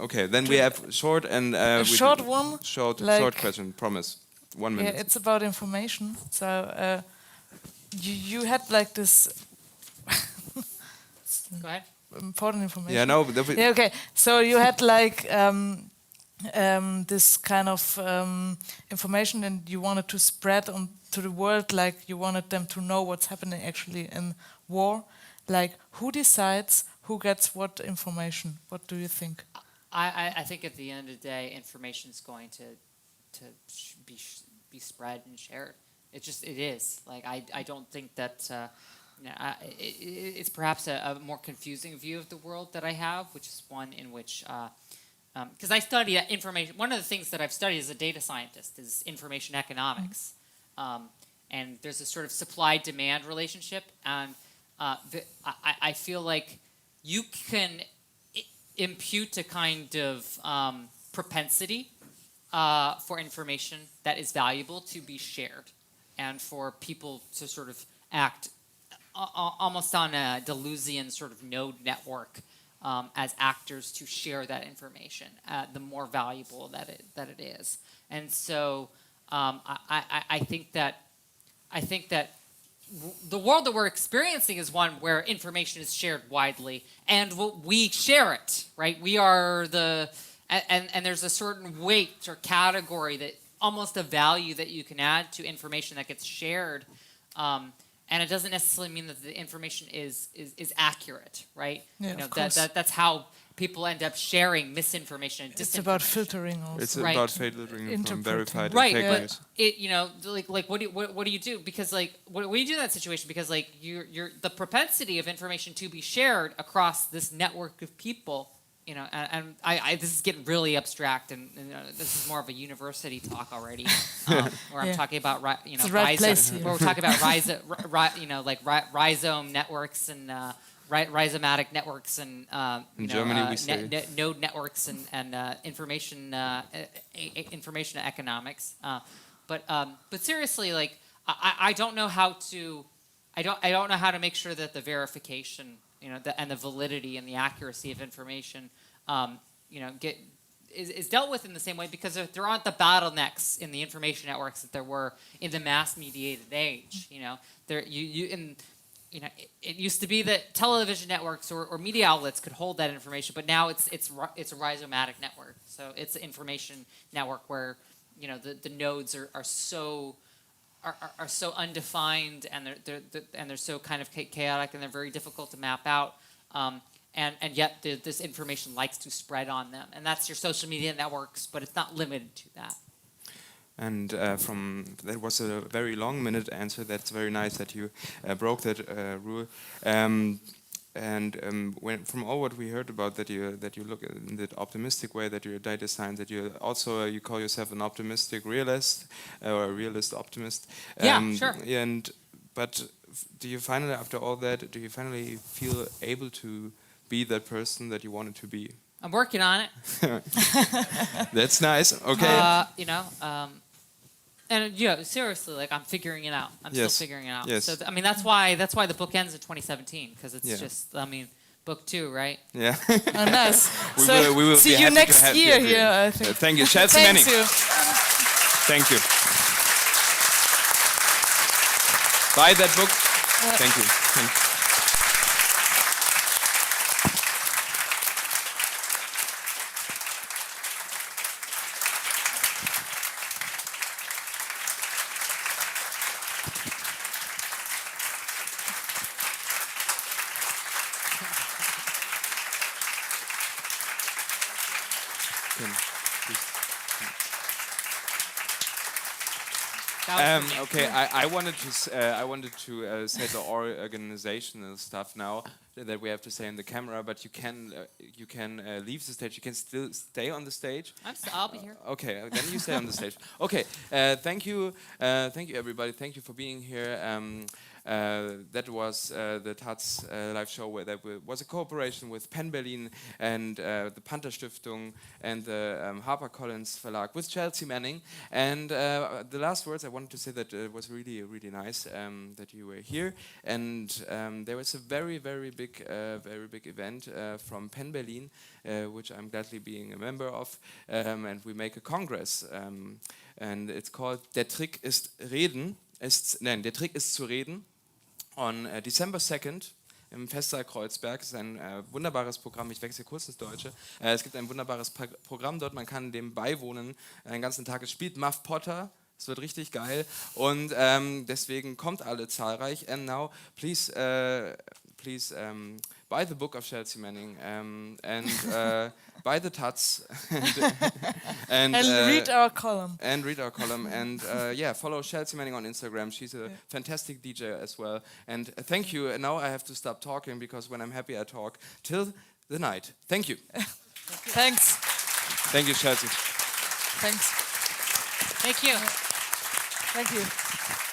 B: Okay, then we have short and
C: short one.
B: Short question. Promise. 1 minute.
C: Yeah, it's about information. So. You had like this.
F: Go ahead.
C: Important information.
B: Yeah, no.
C: Yeah, okay. So you had like this kind of information, and you wanted to spread on to the world. Like you wanted them to know what's happening actually in war. Like who decides who gets what information? What do you think?
F: I think at the end of the day, information is going to be spread and shared. It is. Like I don't think that it's perhaps a more confusing view of the world that I have, which is one in which because I study information. One of the things that I've studied as a data scientist is information economics, and there's a sort of supply-demand relationship, and I feel like you can impute a kind of propensity for information that is valuable to be shared, and for people to sort of act almost on a Deleuzian sort of node network as actors to share that information, the more valuable that it is. And so I think that the world that we're experiencing is one where information is shared widely, and we share it, right? We are and there's a certain weight or category that almost a value that you can add to information that gets shared, and it doesn't necessarily mean that the information is accurate, right?
C: Yeah,
F: that's how people end up sharing misinformation and disinformation.
C: It's about filtering also.
B: It's about filtering from verified
F: right,
B: fake
F: but
B: news.
F: Like what do you do? Because like what do you do in that situation? Because like you're the propensity of information to be shared across this network of people. And I this is getting really abstract, and this is more of a university talk already, where I'm talking about we're talking about rhizome networks and rhizomatic networks and
B: in Germany we say
F: node networks and information economics. But seriously, like I don't know how to make sure that the verification, and the validity and the accuracy of information, is dealt with in the same way, because there aren't the bottlenecks in the information networks that there were in the mass-mediated age. It used to be that television networks or media outlets could hold that information, but now it's a rhizomatic network. So it's an information network where the nodes are so undefined, and they're so kind of chaotic, and they're very difficult to map out, and yet this information likes to spread on them, and that's your social media networks, but it's not limited to that.
B: And that was a very long-minute answer. That's very nice that you broke that rule. When from all what we heard about that you look in that optimistic way, that you're a data science, that you also you call yourself an optimistic realist or a realist optimist.
F: Sure.
B: But do you finally, after all that, feel able to be that person that you wanted to be?
F: I'm working on it.
B: That's nice. Okay.
F: And seriously, like I'm figuring it out. I'm still figuring it out.
B: Yes.
F: So that's why the book ends in 2017, because it's just book 2, right?
B: Yeah.
C: Oh, nice.
B: We will
C: see you next year here. I think.
B: Thank you, Chelsea Manning.
C: Thank you.
B: Thank you. buy that book. Thank you. Thank you. Okay, I wanted to say the organizational stuff now that we have to say in the camera, but you can leave the stage. You can still stay on the stage.
F: I'll be here.
B: Okay, then you stay on the stage. Okay, thank you everybody. Thank you for being here. That was the Taz live show where there was a cooperation with Penn Berlin and the Panther Stiftung and the HarperCollins Verlag with Chelsea Manning. And the last words I wanted to say that it was really, really nice that you were here. And there was a very, very big event from Penn Berlin, which I'm gladly being a member of. And we make a congress. And it's called Der Trick ist Reden. Der Trick ist zu reden. On December 2nd im Festsaal Kreuzberg. Es ist ein wunderbares Programm. Ich wechsle kurz ins Deutsche. Es gibt ein wunderbares Programm dort. Man kann dem beiwohnen den ganzen Tag. Es spielt Muff Potter. Es wird richtig geil. Und deswegen kommt alle zahlreich. And now, please buy the book of Chelsea Manning and buy the Taz
C: and read our column.
B: And read our column and follow Chelsea Manning on Instagram. She's a fantastic DJ as well. And thank you. And now I have to stop talking because when I'm happy I talk till the night. Thank you.
C: Thanks.
B: Thank you, Chelsea.
C: Thanks.
F: Thank you.
C: Thank you.